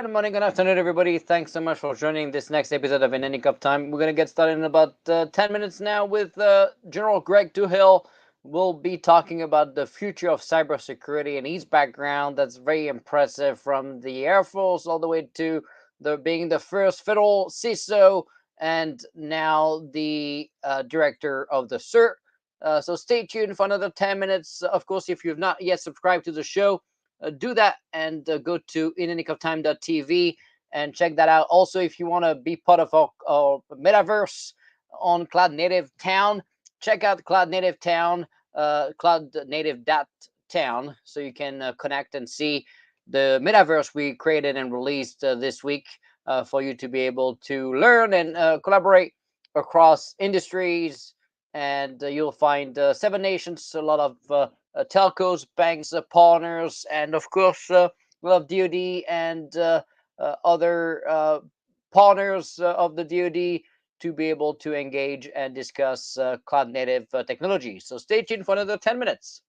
Good morning, good afternoon, everybody. Thanks so much for joining this next episode of In Any Cup Time. We're going to get started in about 10 minutes now with General Greg Touhill. We'll be talking about the future of cybersecurity and his background. That's very impressive, from the Air Force all the way to being the first federal CISO and now the director of the CERT. So stay tuned for another 10 minutes. Of course, if you've not yet subscribed to the show, do that and go to inanycuftime.tv and check that out. Also, if you want to be part of our metaverse on Cloud Native Town, check out Cloud Native Town, cloudnative.town, so you can connect and see the metaverse we created and released this week for you to be able to learn and collaborate across industries. And you'll find 7 nations, a lot of telcos, banks, partners, and of course, we have DoD and other partners of the DoD to be able to engage and discuss cloud native technology. So stay tuned for another 10 minutes.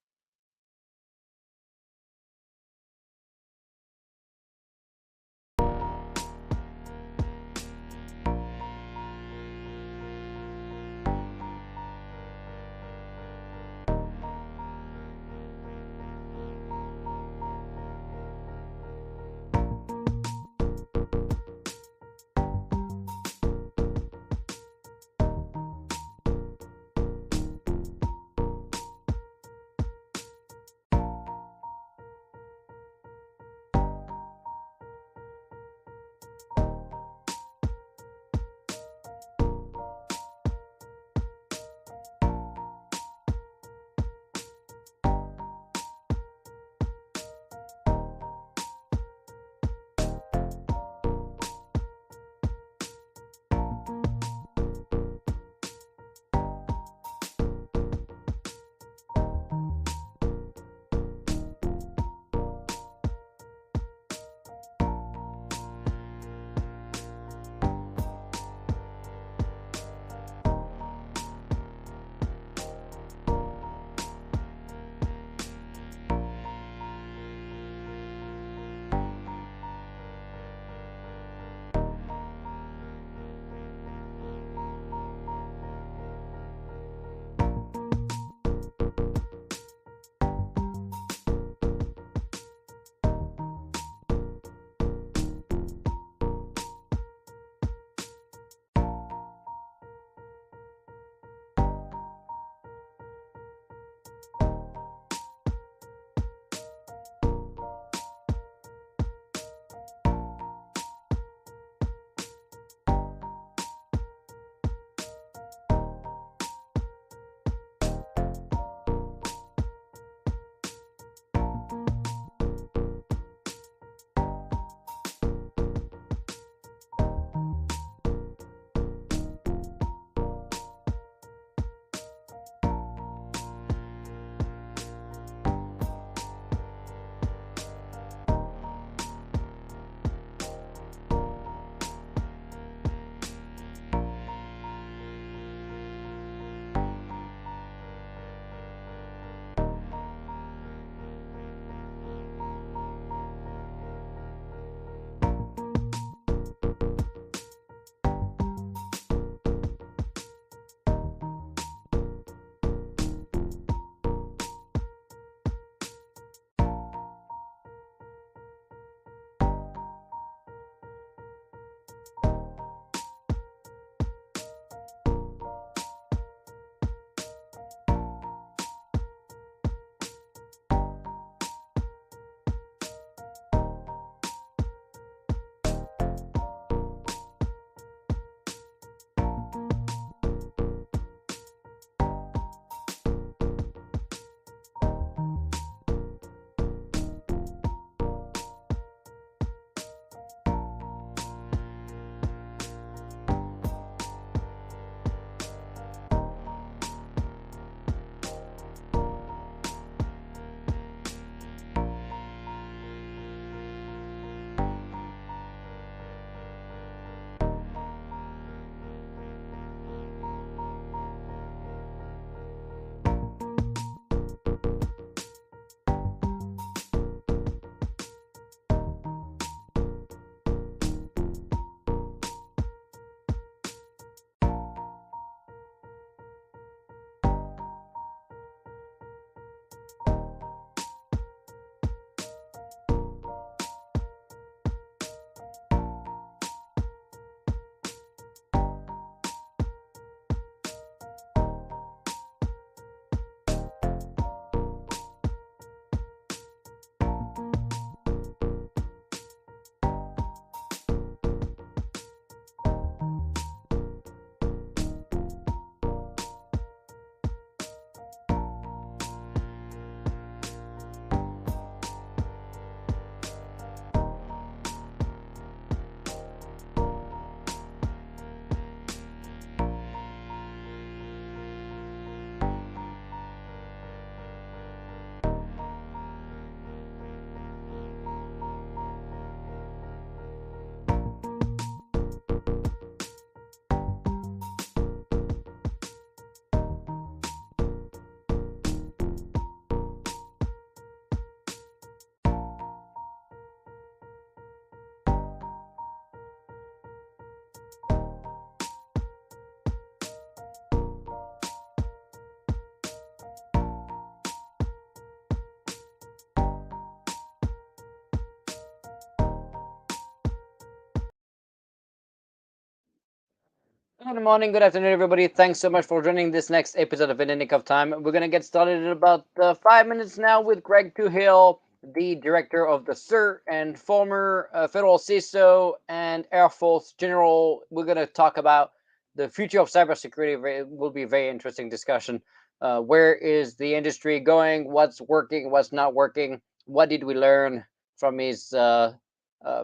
Good morning, good afternoon, everybody. Thanks so much for joining this next episode of In a Nick of Time. We're going to get started in about 5 minutes now with Greg Touhill, the director of the CERT and former federal CISO and Air Force General. We're going to talk about the future of cybersecurity. It will be a very interesting discussion. Where is the industry going? What's working? What's not working? What did we learn from his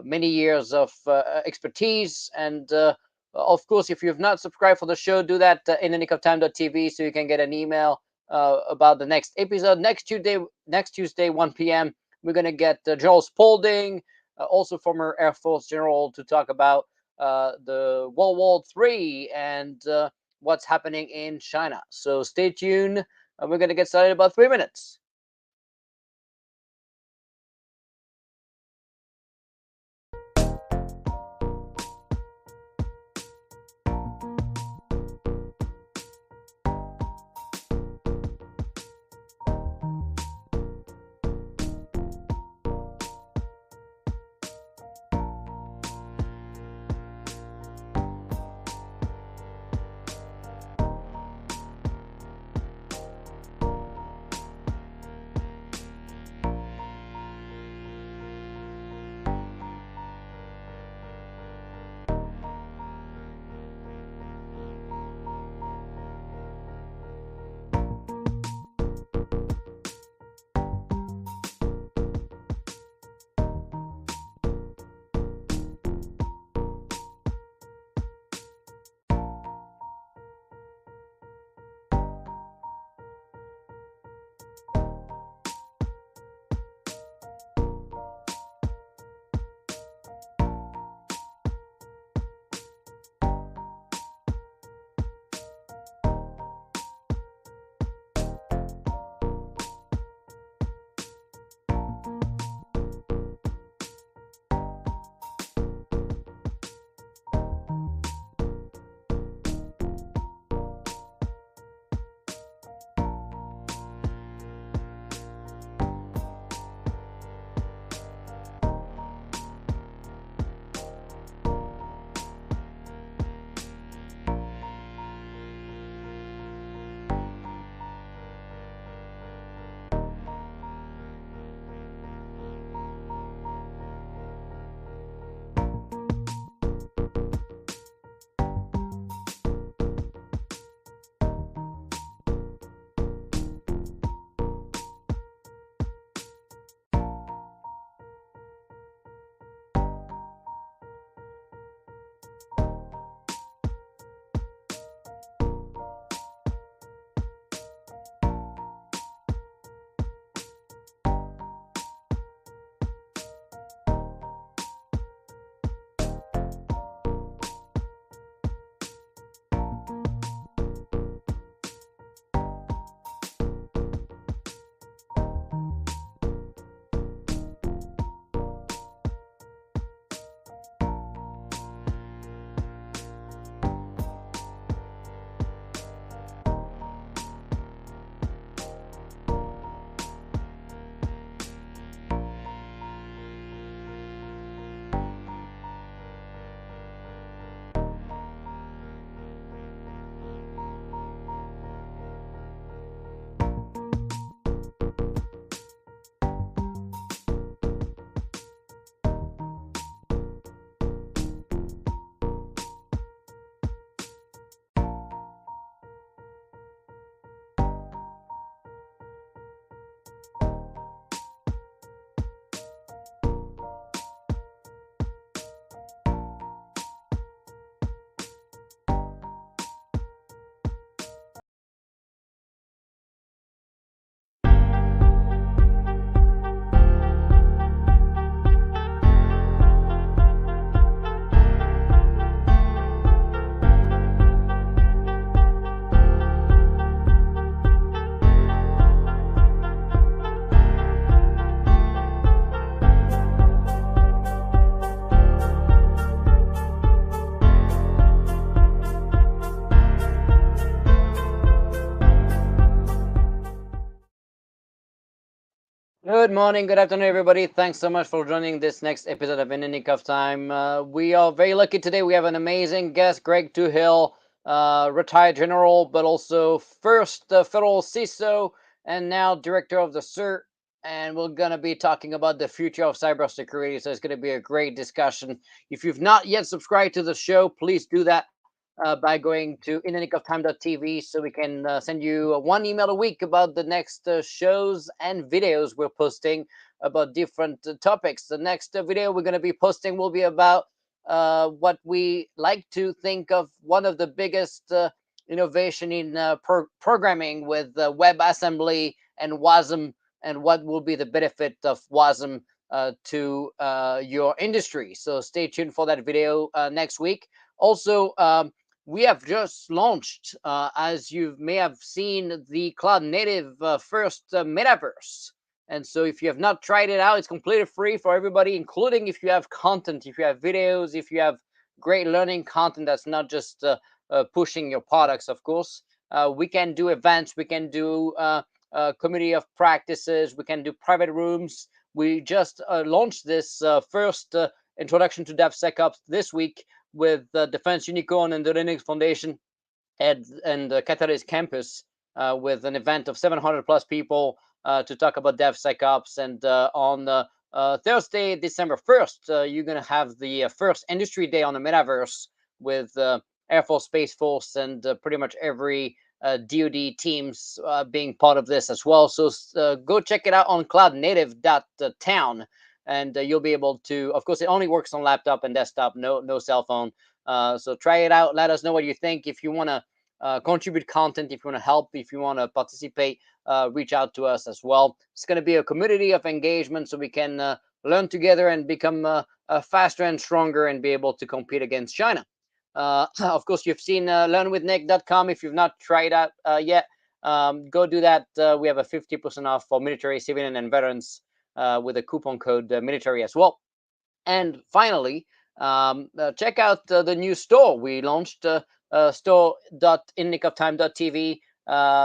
many years of expertise? And of course, if you've not subscribed for the show, do that in anicoftime.tv so you can get an email about the next episode. Next Tuesday, 1 p.m., we're going to get Joel Spaulding, also former Air Force General, to talk about the World War III and what's happening in China. So stay tuned. We're going to get started in about 3 minutes. Good morning, good afternoon, everybody. Thanks so much for joining this next episode of In a Nick of Time. We are very lucky today. We have an amazing guest, Greg Touhill, retired general, but also first federal CISO, and now director of the CERT. And we're going to be talking about the future of cybersecurity. So it's going to be a great discussion. If you've not yet subscribed to the show, please do that by going to inthenickofTime.tv so we can send you one email a week about the next shows and videos we're posting about different topics. The next video we're going to be posting will be about what we like to think of one of the biggest innovation in programming with WebAssembly and WASM, and what will be the benefit of WASM to your industry. So stay tuned for that video next week. Also, we have just launched, as you may have seen, the cloud native first metaverse. And so if you have not tried it out, it's completely free for everybody, including if you have content, if you have videos, if you have great learning content that's not just pushing your products, of course. We can do events, we can do community of practices, we can do private rooms. We just launched this first introduction to DevSecOps this week with Defense Unicorn and the Linux Foundation and Catalyst Campus with an event of 700 plus people to talk about DevSecOps. And on Thursday, December 1st, you're going to have the first industry day on the metaverse with Air Force, Space Force, and pretty much every DoD teams being part of this as well. So go check it out on cloudnative.town. And you'll be able to, of course, it only works on laptop and desktop, no cell phone. So try it out. Let us know what you think. If you want to contribute content, if you want to help, if you want to participate, reach out to us as well. It's going to be a community of engagement so we can learn together and become faster and stronger and be able to compete against China. Of course, you've seen learnwithnick.com. If you've not tried out yet, go do that. We have a 50% off for military, civilian, and veterans with a coupon code military as well. And finally, check out the new store we launched, store.innickoftime.tv.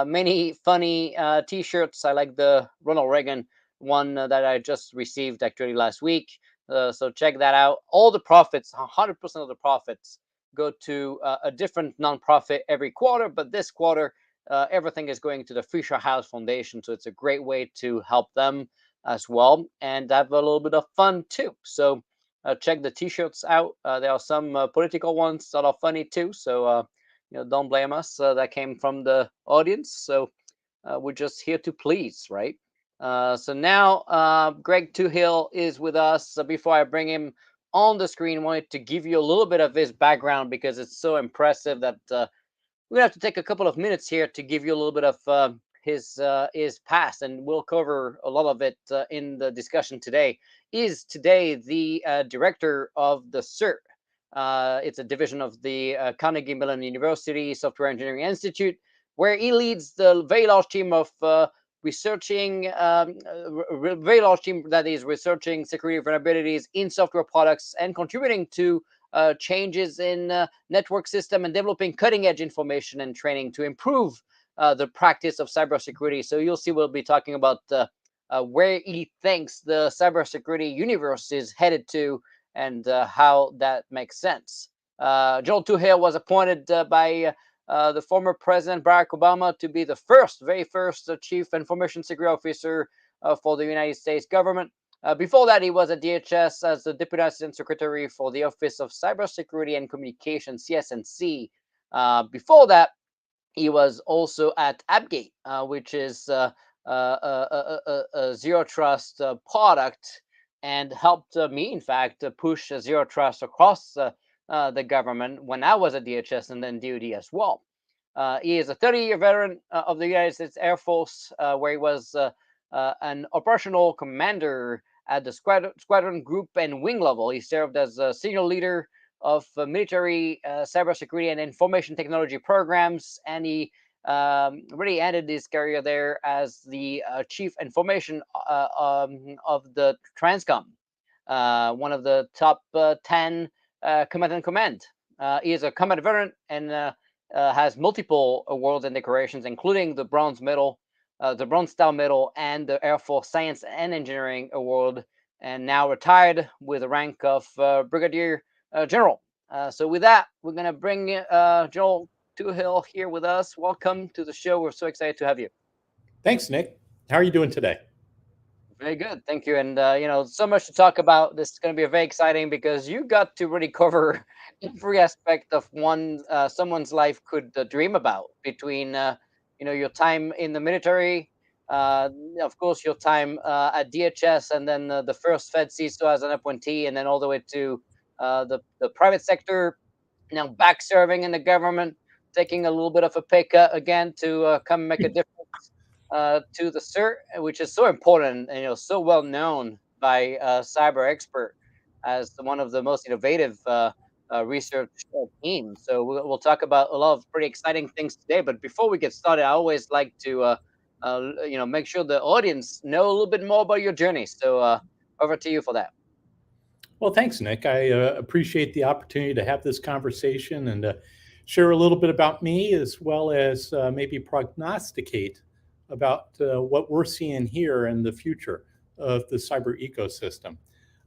Many funny t-shirts. I like the Ronald Reagan one that I just received actually last week. So check that out. All the profits, 100% of the profits, go to a different nonprofit every quarter. But this quarter, everything is going to the Fisher House Foundation. So it's a great way to help them as well and have a little bit of fun too. So check the t-shirts out. There are some political ones that are funny too. So don't blame us. That came from the audience. So we're just here to please, right? So now Greg Touhill is with us. Before I bring him on the screen, I wanted to give you a little bit of his background because it's so impressive that we're gonna have to take a couple of minutes here to give you a little bit of his past, and we'll cover a lot of it in the discussion today. Is today the director of the CERT. It's a division of the Carnegie Mellon University Software Engineering Institute, where he leads the very large team of researching, very large team that is researching security vulnerabilities in software products and contributing to changes in network system and developing cutting edge information and training to improve the practice of cybersecurity. So you'll see we'll be talking about where he thinks the cybersecurity universe is headed to and how that makes sense. Joel Touhill was appointed by the former President Barack Obama to be the very first Chief Information Security Officer for the United States government. Before that, he was at DHS as the Deputy Assistant Secretary for the Office of Cybersecurity and Communication, CSNC. Before that, he was also at Appgate, which is a zero trust product, and helped me, in fact, push zero trust across the government when I was at DHS and then DoD as well. He is a 30-year veteran of the United States Air Force, where he was an operational commander at the squadron group and wing level. He served as a senior leader of military cybersecurity and information technology programs, and he really ended his career there as the chief information of the TRANSCOM, one of the top 10 command and command. He is a combat veteran and has multiple awards and decorations, including the Bronze Medal, the Bronze Star Medal, and the Air Force Science and Engineering Award, and now retired with the rank of Brigadier General. So with that, we're going to bring Joel Touhill here with us. Welcome to the show. We're so excited to have you. Thanks, Nick. How are you doing today? Very good, thank you. And so much to talk about. This is going to be very exciting because you got to really cover every aspect of someone's life could dream about. Between your time in the military, uh, of course, your time at DHS, and then the first Fed CISO as an appointee, and then all the way to the private sector. Now back serving in the government, taking a little bit of a pay cut again to come make a difference to the CERT, which is so important and so well known by cyber expert as one of the most innovative research teams. So we'll talk about a lot of pretty exciting things today. But before we get started, I always like to make sure the audience know a little bit more about your journey. So over to you for that. Well, thanks, Nick. I appreciate the opportunity to have this conversation and share a little bit about me, as well as maybe prognosticate about what we're seeing here in the future of the cyber ecosystem.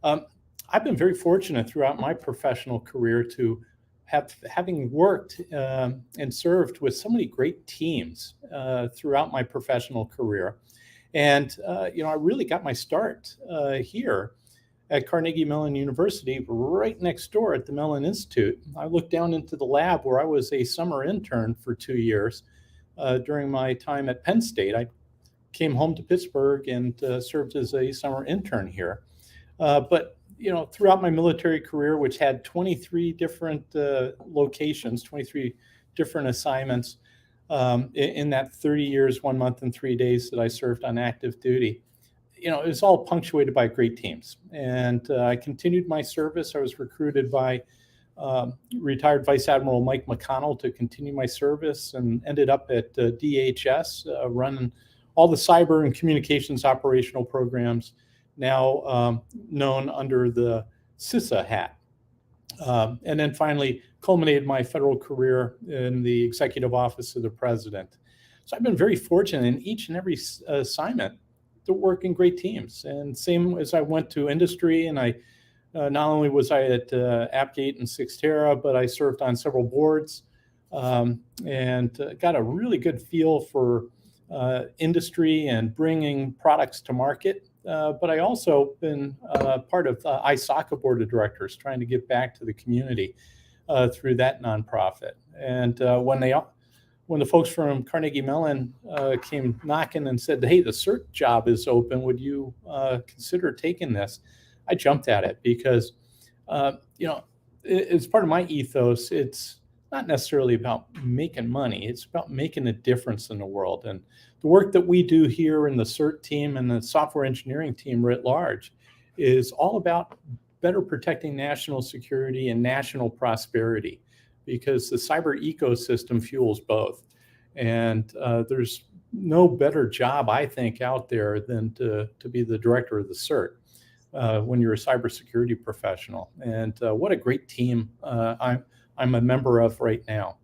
I've been very fortunate throughout my professional career to having worked and served with so many great teams throughout my professional career. And, I really got my start here at Carnegie Mellon University, right next door at the Mellon Institute. I looked down into the lab where I was a summer intern for 2 years during my time at Penn State. I came home to Pittsburgh and served as a summer intern here. But throughout my military career, which had 23 different locations, 23 different assignments in that 30 years, 1 month, and 3 days that I served on active duty, it was all punctuated by great teams. And I continued my service. I was recruited by retired Vice Admiral Mike McConnell to continue my service, and ended up at DHS running all the cyber and communications operational programs, now known under the CISA hat. And then finally culminated my federal career in the Executive Office of the President. So I've been very fortunate in each and every assignment to work in great teams. And same as I went to industry, and I not only was I at Appgate and Cyxtera, but I served on several boards and got a really good feel for industry and bringing products to market. But I also been part of ISACA board of directors, trying to give back to the community through that nonprofit. And when the folks from Carnegie Mellon came knocking and said, "Hey, the CERT job is open. Would you consider taking this?" I jumped at it because, it's part of my ethos. It's not necessarily about making money. It's about making a difference in the world. And the work that we do here in the CERT team and the software engineering team writ large is all about better protecting national security and national prosperity, because the cyber ecosystem fuels both. And there's no better job, I think, out there than to be the director of the CERT when you're a cybersecurity professional. And what a great team I'm a member of right now.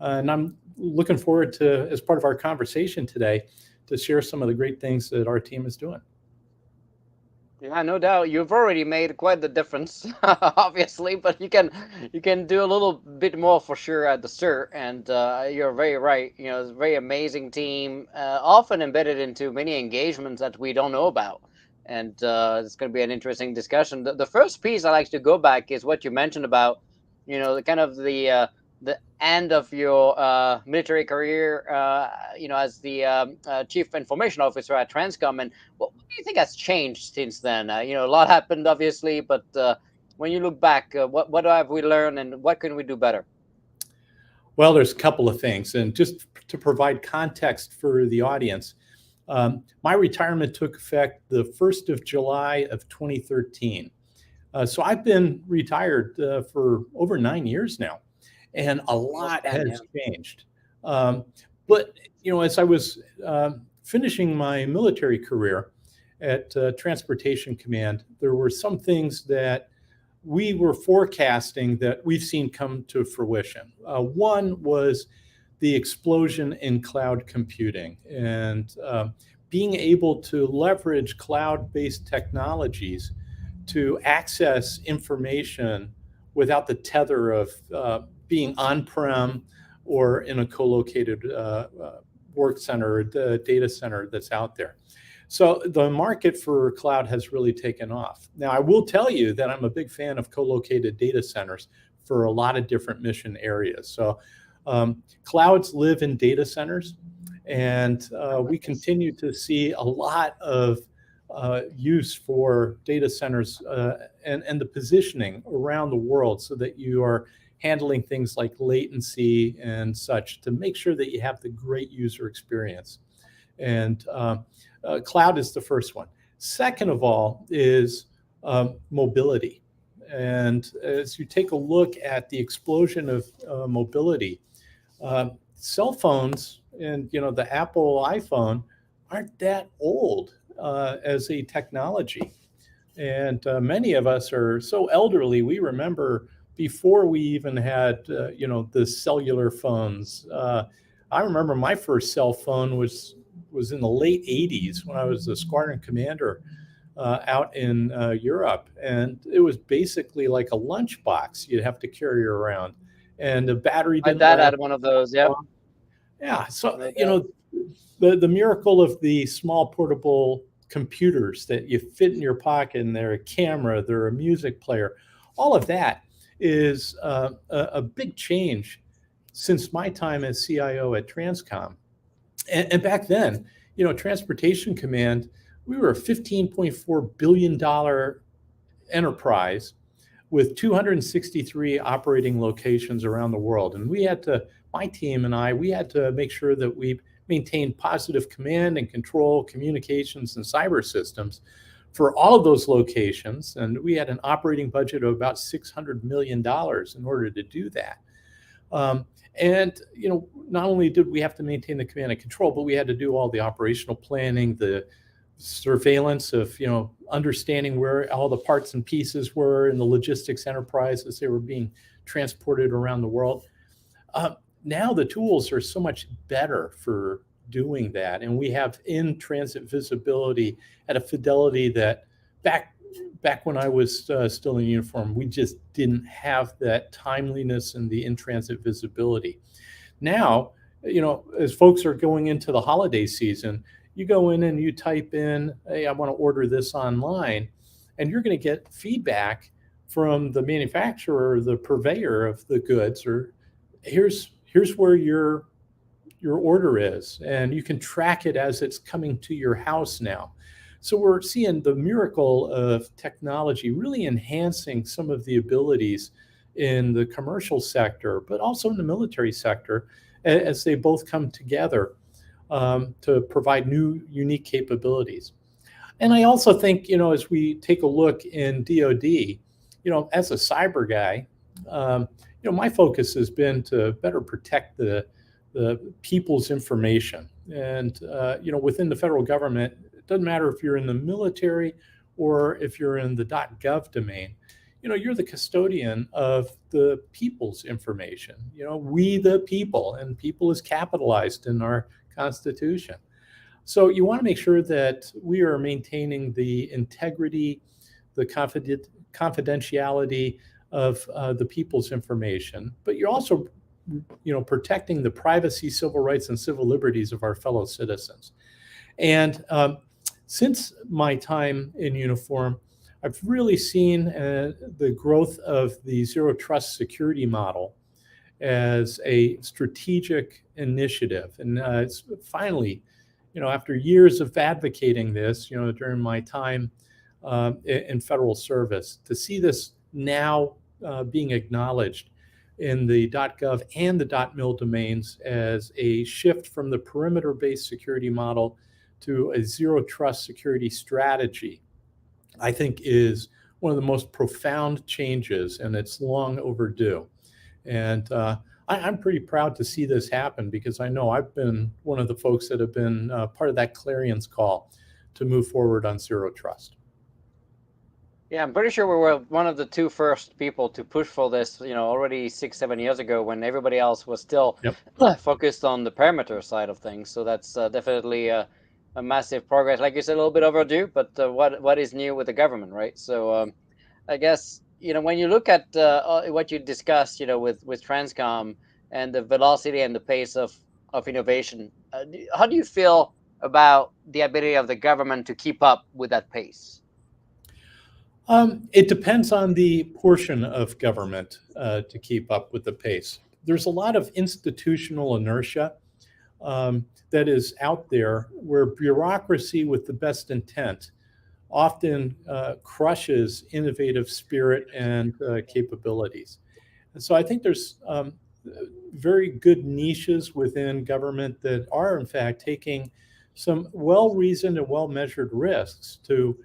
And I'm looking forward to, as part of our conversation today, to share some of the great things that our team is doing. Yeah, no doubt. You've already made quite the difference, obviously, but you can do a little bit more for sure at the CERT. And you're very right. It's a very amazing team, often embedded into many engagements that we don't know about. And it's going to be an interesting discussion. The first piece I like to go back is what you mentioned about, the kind of the end of your military career, as the chief information officer at TRANSCOM. And what do you think has changed since then? A lot happened, obviously, but when you look back, what have we learned, and what can we do better? Well, there's a couple of things. And just to provide context for the audience, my retirement took effect the 1st of July of 2013. So I've been retired for over 9 years now. And a lot has changed. But, as I was finishing my military career at Transportation Command, there were some things that we were forecasting that we've seen come to fruition. One was the explosion in cloud computing, and being able to leverage cloud-based technologies to access information without the tether of being on-prem or in a co-located work center or data center that's out there. So the market for cloud has really taken off. Now, I will tell you that I'm a big fan of co-located data centers for a lot of different mission areas. So clouds live in data centers, and we continue to see a lot of use for data centers and the positioning around the world so that you are handling things like latency and such to make sure that you have the great user experience. And cloud is the first one. Second of all is mobility. And as you take a look at the explosion of mobility, cell phones and the Apple iPhone aren't that old as a technology. And many of us are so elderly, we remember before we even had the cellular phones. I remember my first cell phone was in the late 80s when I was a squadron commander out in Europe. And it was basically like a lunchbox you'd have to carry around. And the battery didn't My dad last had one of those. Yep. Yeah. So, the miracle of the small portable computers that you fit in your pocket, and they're a camera, they're a music player, all of that is a big change since my time as CIO at TRANSCOM. And back then, Transportation Command, we were a $15.4 billion enterprise with 263 operating locations around the world. And my team and I, we had to make sure that we maintained positive command and control communications and cyber systems for all of those locations. And we had an operating budget of about $600 million in order to do that. And not only did we have to maintain the command and control, but we had to do all the operational planning, the surveillance of, understanding where all the parts and pieces were in the logistics enterprise as they were being transported around the world. Now the tools are so much better for doing that. And we have in-transit visibility at a fidelity that back when I was still in uniform, we just didn't have that timeliness and the in-transit visibility. Now, as folks are going into the holiday season, you go in and you type in, hey, I want to order this online, and you're going to get feedback from the manufacturer or the purveyor of the goods, or here's where your order is, and you can track it as it's coming to your house now. So we're seeing the miracle of technology really enhancing some of the abilities in the commercial sector, but also in the military sector, as they both come together to provide new, unique capabilities. And I also think, as we take a look in DoD, as a cyber guy, my focus has been to better protect the people's information. And, within the federal government, it doesn't matter if you're in the military or if you're in the .gov domain, you're the custodian of the people's information. We the people, and people is capitalized in our Constitution. So you want to make sure that we are maintaining the integrity, the confidentiality of the people's information, but you're also, protecting the privacy, civil rights, and civil liberties of our fellow citizens. And since my time in uniform, I've really seen the growth of the zero trust security model as a strategic initiative. And it's finally, after years of advocating this, during my time in federal service, to see this now being acknowledged in the .gov and the .mil domains as a shift from the perimeter-based security model to a zero trust security strategy, I think is one of the most profound changes, and it's long overdue. And I'm pretty proud to see this happen, because I know I've been one of the folks that have been part of that clarion call to move forward on zero trust. Yeah, I'm pretty sure we were one of the two first people to push for this, already 6-7 years ago, when everybody else was still focused on the perimeter side of things. So that's definitely a massive progress. Like you said, a little bit overdue, but what is new with the government, right? So I guess, when you look at what you discussed, with TRANSCOM, and the velocity and the pace of innovation. How do you feel about the ability of the government to keep up with that pace? It depends on the portion of government to keep up with the pace. There's a lot of institutional inertia that is out there where bureaucracy with the best intent often crushes innovative spirit and capabilities. And so I think there's very good niches within government that are, in fact, taking some well reasoned and well measured risks to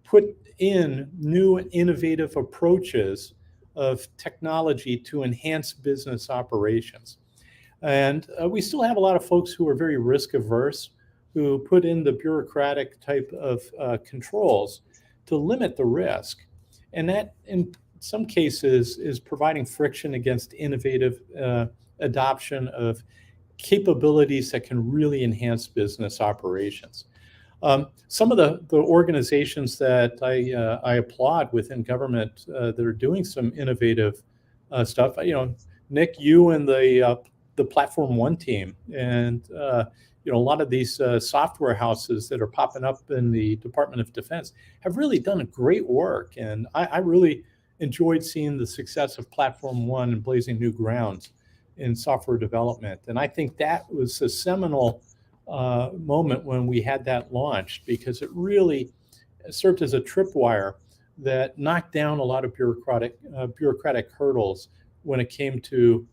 put in new and innovative approaches of technology to enhance business operations. And we still have a lot of folks who are very risk averse, who put in the bureaucratic type of controls to limit the risk. And that, in some cases, is providing friction against innovative adoption of capabilities that can really enhance business operations. Some of the organizations that I applaud within government that are doing some innovative stuff, Nick, you and the Platform One team, and a lot of these software houses that are popping up in the Department of Defense have really done a great work, and I really enjoyed seeing the success of Platform One and blazing new grounds in software development. And I think that was a seminal moment when we had that launched, because it really served as a tripwire that knocked down a lot of bureaucratic hurdles when it came to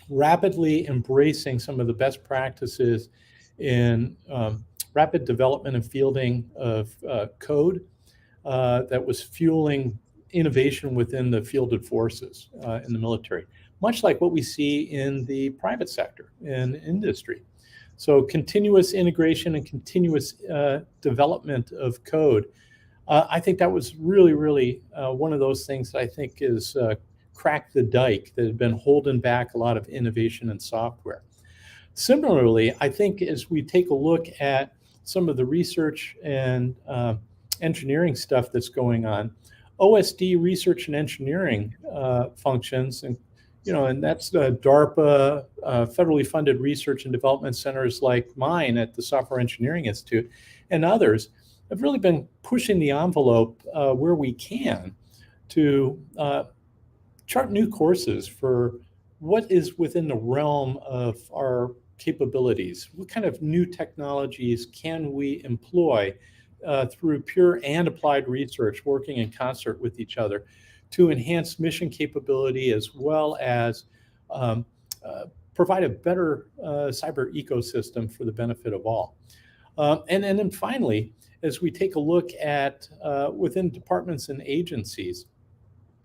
rapidly embracing some of the best practices in rapid development and fielding of code that was fueling innovation within the fielded forces in the military, much like what we see in the private sector and industry. So continuous integration and continuous development of code. I think that was really, really one of those things that I think is cracked the dike that had been holding back a lot of innovation in software. Similarly, I think as we take a look at some of the research and engineering stuff that's going on, OSD research and engineering functions, and that's the DARPA, federally funded research and development centers like mine at the Software Engineering Institute and others have really been pushing the envelope where we can to chart new courses for what is within the realm of our capabilities. What kind of new technologies can we employ through pure and applied research, working in concert with each other to enhance mission capability as well as provide a better cyber ecosystem for the benefit of all. And then finally, as we take a look at within departments and agencies,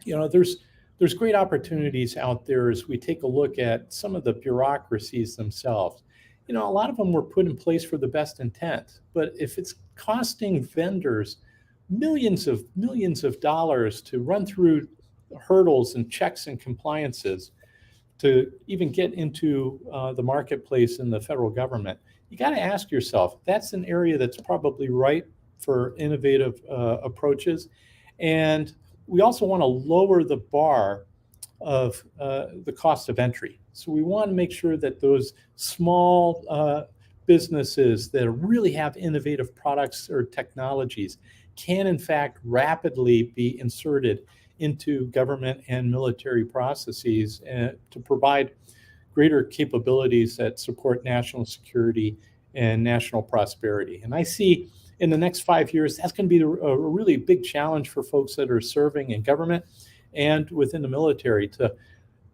there's great opportunities out there as we take a look at some of the bureaucracies themselves. A lot of them were put in place for the best intent, but if it's costing vendors millions of dollars to run through hurdles and checks and compliances to even get into the marketplace in the federal government, you got to ask yourself, that's an area that's probably right for innovative approaches. And we also want to lower the bar of the cost of entry. So we want to make sure that those small businesses that really have innovative products or technologies can in fact rapidly be inserted into government and military processes to provide greater capabilities that support national security and national prosperity. And I see in the next 5 years, that's going to be a really big challenge for folks that are serving in government and within the military to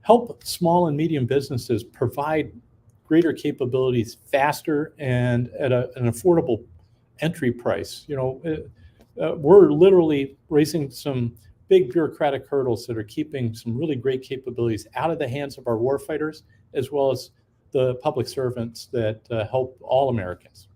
help small and medium businesses provide greater capabilities faster and at an affordable entry price. We're literally raising some big bureaucratic hurdles that are keeping some really great capabilities out of the hands of our warfighters, as well as the public servants that help all Americans.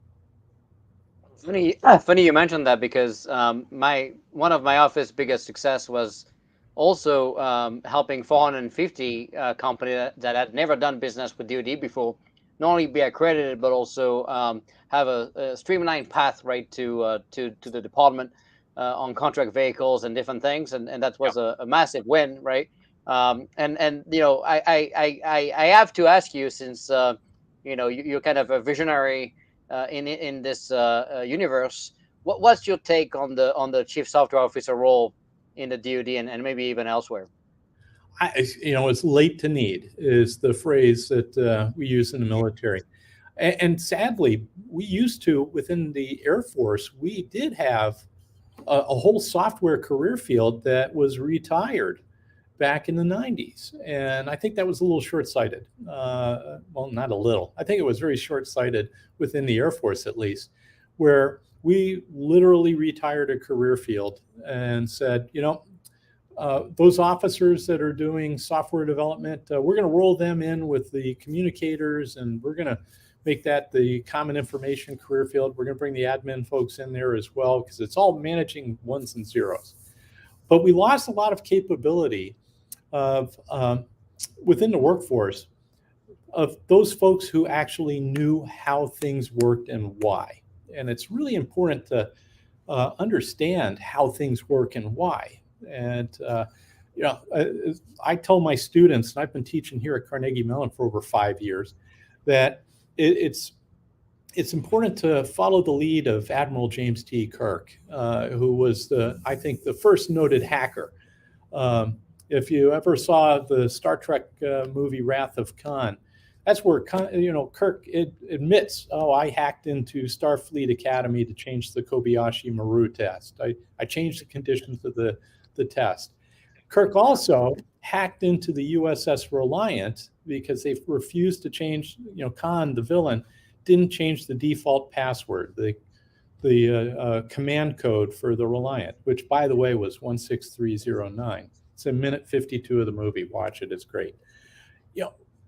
Funny you mentioned that, because one of my office's biggest success was also helping 450 company that had never done business with DoD before, not only be accredited but also have a streamlined path right to the department on contract vehicles and different things, and that was a massive win, right? And I have to ask you, since you're kind of a visionary in this universe. What's your take on the chief software officer role in the DoD and maybe even elsewhere? It's late to need is the phrase that we use in the military. And sadly, we used to, within the Air Force, we did have a whole software career field that was retired back in the 90s. And I think that was a little short-sighted. Well, not a little. I think it was very short-sighted within the Air Force, at least, where we literally retired a career field and said, those officers that are doing software development, we're going to roll them in with the communicators, and we're going to make that the common information career field. We're going to bring the admin folks in there as well, because it's all managing ones and zeros. But we lost a lot of capability of within the workforce of those folks who actually knew how things worked and why. And it's really important to understand how things work and why. And I tell my students, and I've been teaching here at Carnegie Mellon for over 5 years, that it's important to follow the lead of Admiral James T. Kirk, who was I think the first noted hacker. If you ever saw the Star Trek movie Wrath of Khan, that's where Kirk admits, I hacked into Starfleet Academy to change the Kobayashi Maru test. I changed the conditions of the test. Kirk also hacked into the USS Reliant because they refused to change, Khan, the villain, didn't change the default password, the command code for the Reliant, which, by the way, was 16309. It's a minute 52 of the movie. Watch it. It's great.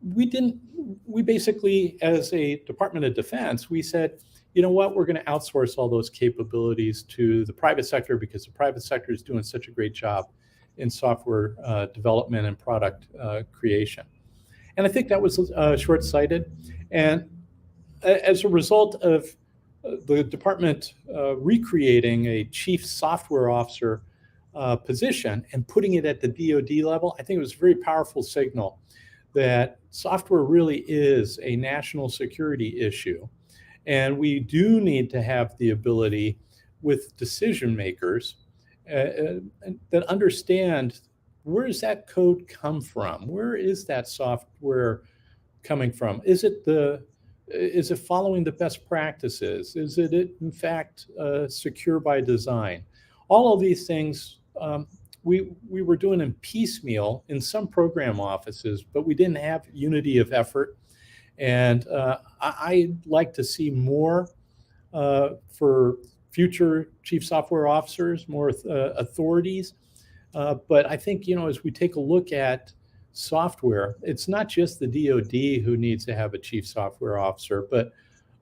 We basically, as a Department of Defense, we said, you know what, we're going to outsource all those capabilities to the private sector, because the private sector is doing such a great job in software development and product creation. And I think that was short-sighted. And as a result of the department recreating a chief software officer position and putting it at the DoD level, I think it was a very powerful signal that software really is a national security issue. And we do need to have the ability with decision makers that understand, where does that code come from? Where is that software coming from? Is it following the best practices? Is it in fact secure by design? All of these things we were doing in piecemeal in some program offices, but we didn't have unity of effort. And I'd like to see more for future chief software officers, more authorities. But I think, as we take a look at software, it's not just the DoD who needs to have a chief software officer, but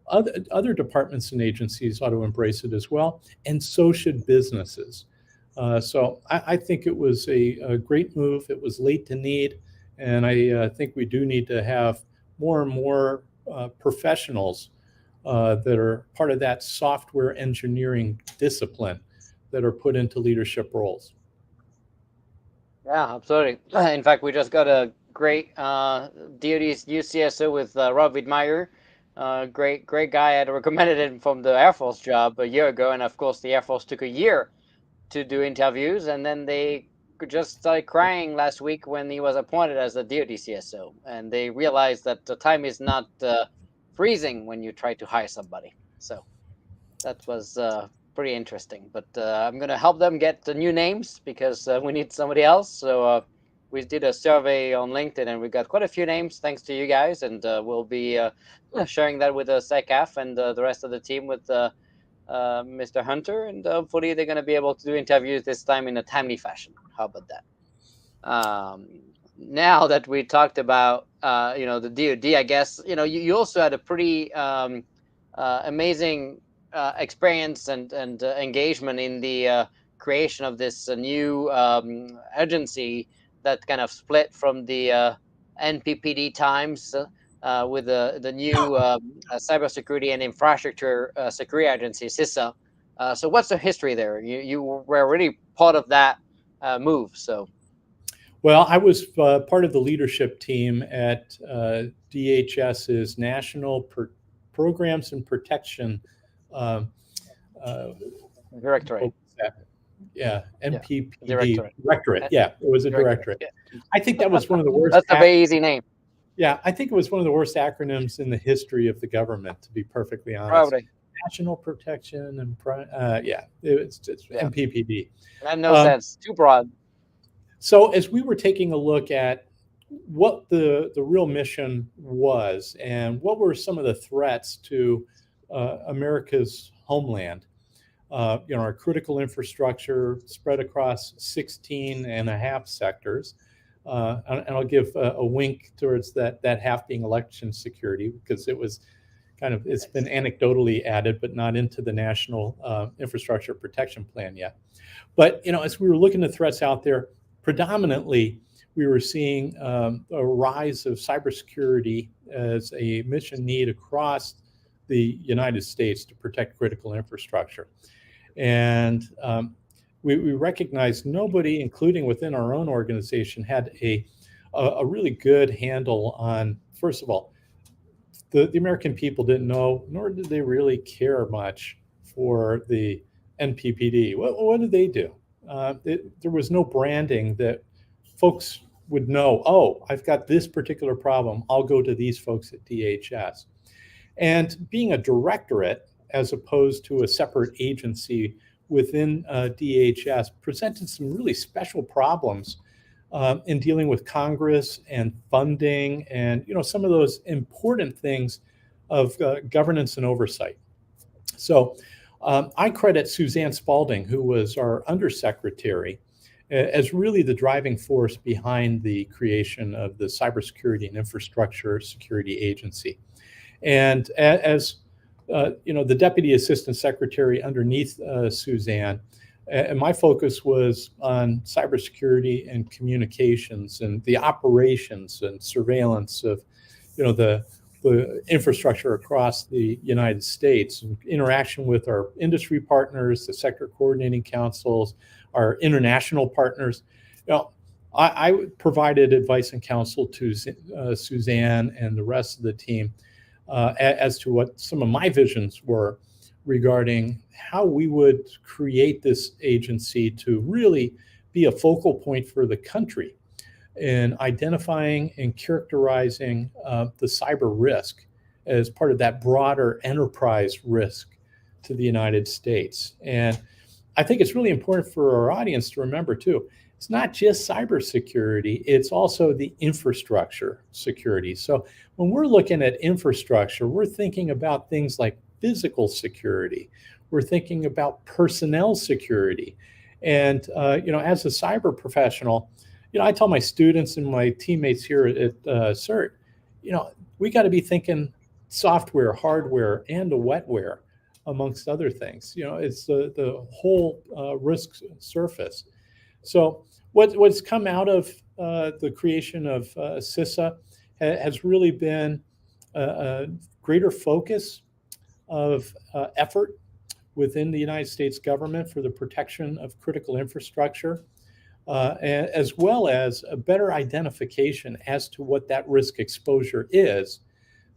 other departments and agencies ought to embrace it as well, and so should businesses. So I think it was a great move. It was late to need, and I think we do need to have more and more professionals that are part of that software engineering discipline that are put into leadership roles. Yeah, absolutely. In fact, we just got a great DoD's new CISO with Rob Wiedmeyer. Great guy. I had recommended him from the Air Force job a year ago, and of course the Air Force took a year to do interviews, and then they just started crying last week when he was appointed as the DoD CISO, and they realized that the time is not freezing when you try to hire somebody. So that was pretty interesting. But I'm going to help them get the new names, because we need somebody else. So we did a survey on LinkedIn, and we got quite a few names thanks to you guys, and we'll be sharing that with the SecAF and the rest of the team with Mr. Hunter, and hopefully they're going to be able to do interviews this time in a timely fashion. How about that? Now that we talked about the DoD, I guess you also had a pretty amazing experience and engagement in the creation of this new agency that kind of split from the NPPD times with the new Cybersecurity and Infrastructure Security Agency, CISA. So what's the history there? You were already part of that move. So, Well, I was part of the leadership team at DHS's National Programs and Protection. Uh, Directorate. Yeah, NPPD. Directorate. Yeah, it was a directorate. Yeah. I think that was one of the worst. That's a very easy name. Yeah, I think it was one of the worst acronyms in the history of the government, to be perfectly honest. Probably. National Protection and it's NPPD. That no sense. Too broad. So as we were taking a look at what the real mission was and what were some of the threats to America's homeland, our critical infrastructure spread across 16 and a half sectors. And I'll give a wink towards that half being election security, because it's been anecdotally added, but not into the National Infrastructure Protection Plan yet. But, as we were looking at threats out there, predominantly, we were seeing a rise of cybersecurity as a mission need across the United States to protect critical infrastructure. And we recognized nobody, including within our own organization, had a really good handle on, first of all, the American people didn't know, nor did they really care much for the NPPD. What did they do? There was no branding that folks would know, oh, I've got this particular problem, I'll go to these folks at DHS. And being a directorate, as opposed to a separate agency within DHS, presented some really special problems in dealing with Congress and funding and some of those important things of governance and oversight. So I credit Suzanne Spalding, who was our undersecretary, as really the driving force behind the creation of the Cybersecurity and Infrastructure Security Agency. And as the Deputy Assistant Secretary underneath Suzanne, and my focus was on cybersecurity and communications and the operations and surveillance of, the infrastructure across the United States, and interaction with our industry partners, the sector coordinating councils, our international partners. I provided advice and counsel to Suzanne and the rest of the team as to what some of my visions were regarding how we would create this agency to really be a focal point for the country in identifying and characterizing the cyber risk as part of that broader enterprise risk to the United States. And I think it's really important for our audience to remember too, it's not just cybersecurity, it's also the infrastructure security. So when we're looking at infrastructure, we're thinking about things like physical security. We're thinking about personnel security. And, as a cyber professional, I tell my students and my teammates here at CERT, we got to be thinking software, hardware, and the wetware, amongst other things. It's the whole risk surface. So what's come out of the creation of CISA has really been a greater focus of effort within the United States government for the protection of critical infrastructure, as well as a better identification as to what that risk exposure is,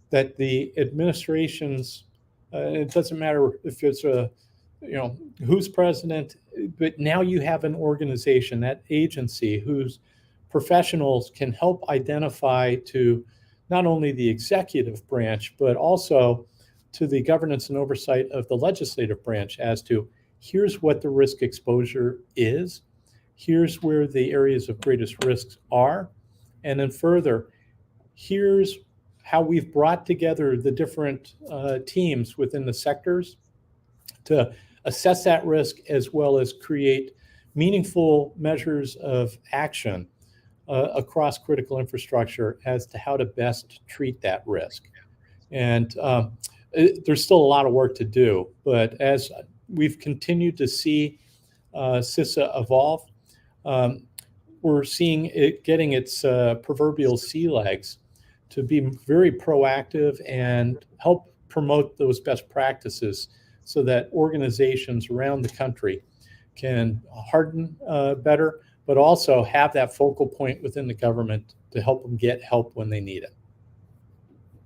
that the administrations, it doesn't matter if it's who's president, but now you have an organization, that agency, whose professionals can help identify to not only the executive branch, but also to the governance and oversight of the legislative branch as to here's what the risk exposure is, here's where the areas of greatest risks are, and then further, here's how we've brought together the different teams within the sectors to assess that risk, as well as create meaningful measures of action across critical infrastructure as to how to best treat that risk. And there's still a lot of work to do, but as we've continued to see CISA evolve, we're seeing it getting its proverbial sea legs to be very proactive and help promote those best practices so that organizations around the country can harden better, but also have that focal point within the government to help them get help when they need it.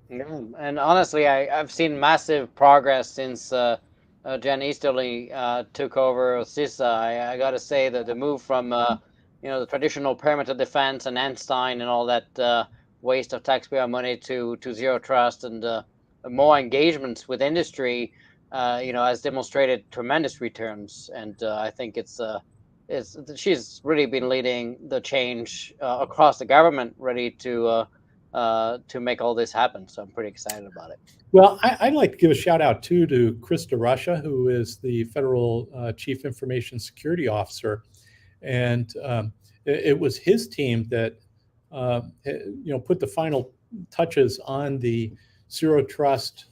Yeah, and honestly, I've seen massive progress since Jen Easterly took over CISA. I got to say that the move from the traditional perimeter defense and Einstein and all that waste of taxpayer money to zero trust and more engagements with industry, has demonstrated tremendous returns. And I think she's really been leading the change across the government, ready to make all this happen. So I'm pretty excited about it. Well, I'd like to give a shout out too to Chris DeRusha, who is the Federal Chief Information Security Officer, and it was his team that put the final touches on the zero trust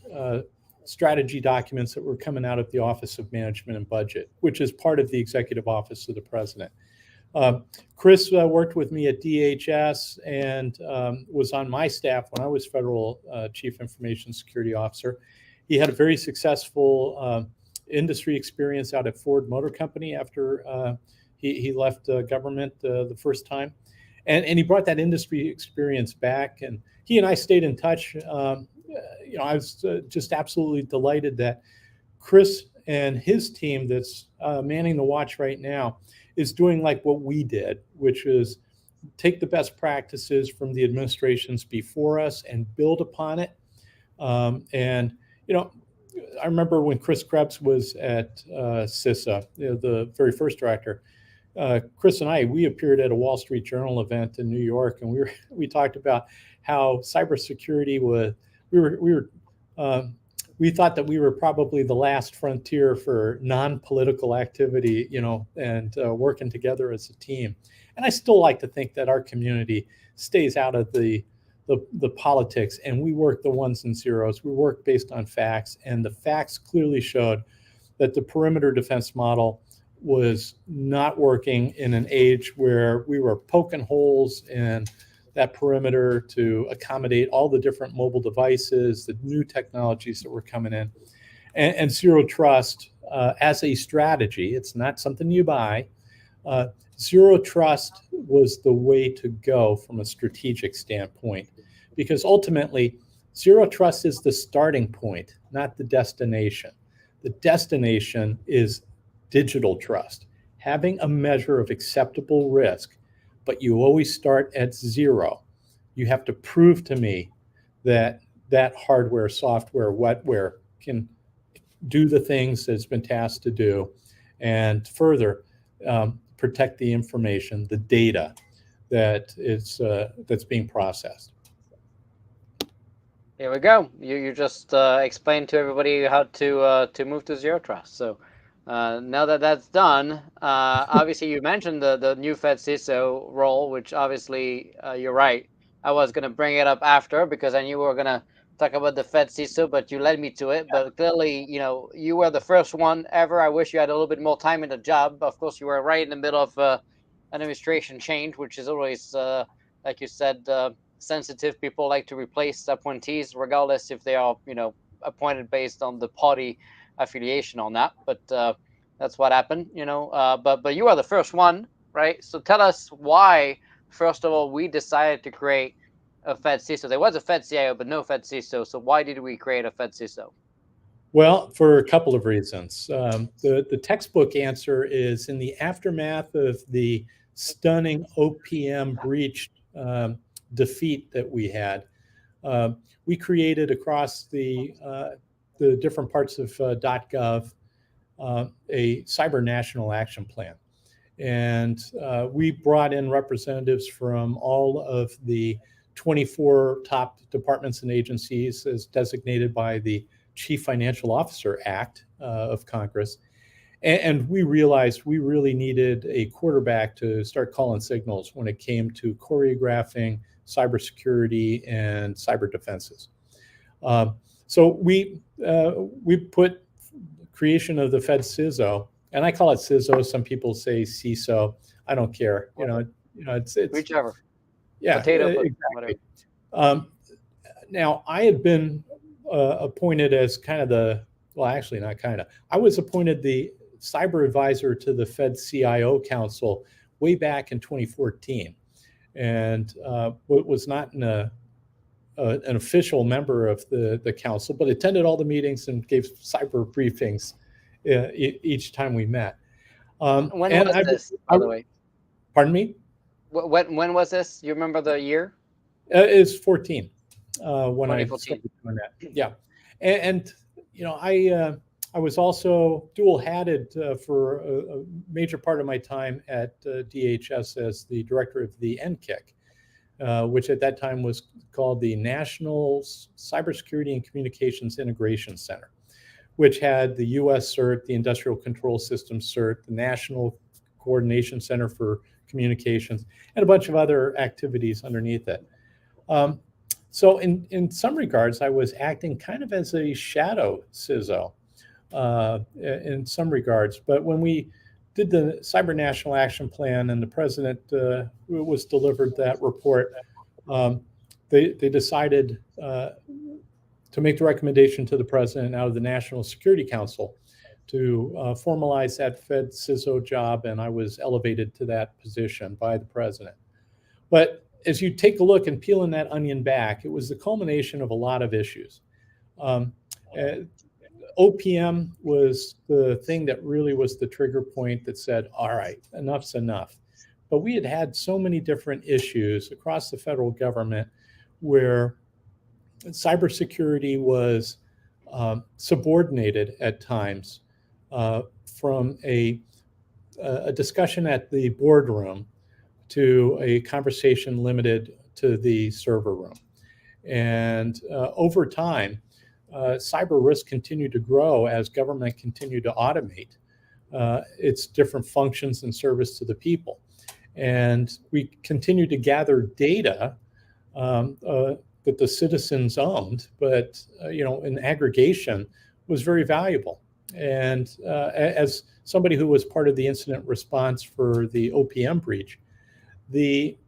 strategy documents that were coming out of the Office of Management and Budget, which is part of the Executive Office of the President. Chris worked with me at DHS and was on my staff when I was Federal Chief Information Security Officer. He had a very successful industry experience out at Ford Motor Company after he left government the first time. And he brought that industry experience back, and he and I stayed in touch. I was just absolutely delighted that Chris and his team that's manning the watch right now is doing like what we did, which is take the best practices from the administrations before us and build upon it. I remember when Chris Krebs was at CISA, the very first director, Chris and we appeared at a Wall Street Journal event in New York, and we talked about how cybersecurity was. We thought that we were probably the last frontier for non-political activity, and working together as a team. And I still like to think that our community stays out of the politics, and we work the ones and zeros. We work based on facts, and the facts clearly showed that the perimeter defense model was not working in an age where we were poking holes in that perimeter to accommodate all the different mobile devices, the new technologies that were coming in. And zero trust as a strategy, it's not something you buy. Zero trust was the way to go from a strategic standpoint, because ultimately, zero trust is the starting point, not the destination. The destination is digital trust, having a measure of acceptable risk, but you always start at zero. You have to prove to me that that hardware, software, wetware can do the things that it's been tasked to do, and further protect the information, the data that is that's being processed. Here we go. You just explained to everybody how to move to zero trust. So now that that's done, obviously you mentioned the new Fed CISO role, which obviously you're right. I was going to bring it up after because I knew we were going to talk about the Fed CISO, but you led me to it. But clearly, you were the first one ever. I wish you had a little bit more time in the job. Of course, you were right in the middle of administration change, which is always, like you said, sensitive. People like to replace appointees, regardless if they are, appointed based on the party affiliation on that. But that's what happened, But you are the first one, right? So tell us why. First of all, we decided to create a Fed CISO. There was a Fed CIO, but no Fed CISO. So why did we create a Fed CISO? Well, for a couple of reasons. The textbook answer is in the aftermath of the stunning OPM breach defeat that we had. We created across the different parts of .gov a cyber national action plan. And we brought in representatives from all of the 24 top departments and agencies as designated by the Chief Financial Officer Act of Congress. And we realized we really needed a quarterback to start calling signals when it came to choreographing cybersecurity and cyber defenses. So we put creation of the Fed CISO, and I call it CISO. Some people say CISO. I don't care. It's whichever. Yeah, potato, exactly. Now I had been appointed as kind of I was appointed the cyber advisor to the Fed CIO Council way back in 2014, and was not an official member of the council, but attended all the meetings and gave cyber briefings each time we met. When was this, by the way? Pardon me? When was this? You remember the year? It's 14 when I 2014. started doing that. Yeah, and you know, I was also dual-hatted for a major part of my time at DHS as the director of the NCIC, which at that time was called the National Cybersecurity and Communications Integration Center, which had the U.S. CERT, the Industrial Control Systems CERT, the National Coordination Center for Communications, and a bunch of other activities underneath it. So in some regards, I was acting kind of as a shadow CISO in some regards. But when we did the Cyber National Action Plan and the president was delivered that report, they decided to make the recommendation to the president out of the National Security Council to formalize that Fed CISO job, and I was elevated to that position by the president. But as you take a look and peeling that onion back, it was the culmination of a lot of issues. OPM was the thing that really was the trigger point that said, all right, enough's enough. But we had had so many different issues across the federal government where cybersecurity was subordinated at times from a discussion at the boardroom to a conversation limited to the server room. And over time, cyber risk continued to grow as government continued to automate its different functions and service to the people. And we continued to gather data that the citizens owned, but in aggregation was very valuable. And as somebody who was part of the incident response for the OPM breach, there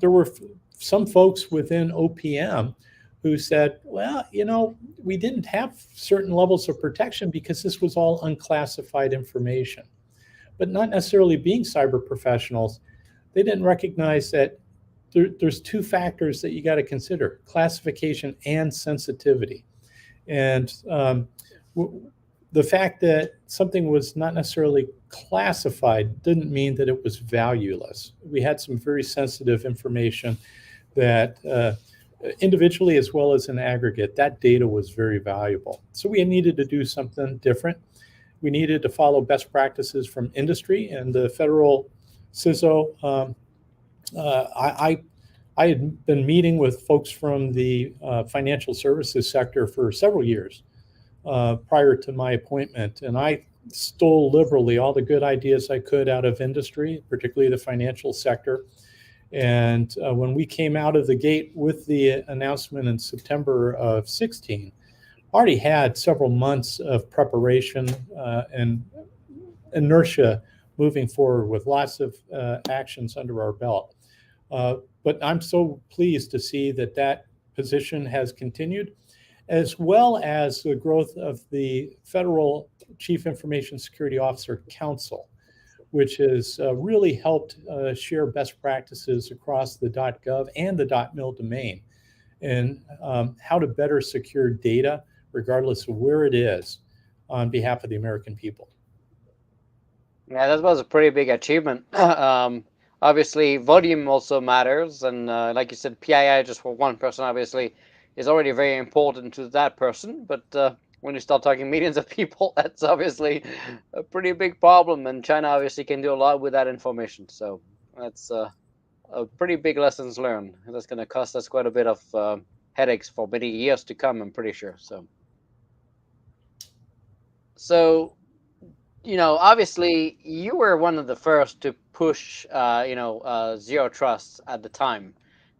were some folks within OPM who said, well, we didn't have certain levels of protection because this was all unclassified information. But not necessarily being cyber professionals, they didn't recognize that there's two factors that you got to consider: classification and sensitivity. And the fact that something was not necessarily classified didn't mean that it was valueless. We had some very sensitive information that individually as well as in aggregate, that data was very valuable. So we needed to do something different. We needed to follow best practices from industry, and the federal CISO, I had been meeting with folks from the financial services sector for several years prior to my appointment, and I stole liberally all the good ideas I could out of industry, particularly the financial sector. And when we came out of the gate with the announcement in September of 16, already had several months of preparation and inertia moving forward with lots of actions under our belt. But I'm so pleased to see that position has continued, as well as the growth of the Federal Chief Information Security Officer Council, which has really helped share best practices across the .gov and the .mil domain, and how to better secure data regardless of where it is on behalf of the American people. Yeah, that was a pretty big achievement. Obviously, volume also matters, and like you said, PII just for one person obviously is already very important to that person. But when you start talking millions of people, that's obviously a pretty big problem, and China obviously can do a lot with that information. So that's a pretty big lessons learned. That's going to cost us quite a bit of headaches for many years to come, I'm pretty sure. So, obviously you were one of the first to push, zero trust at the time.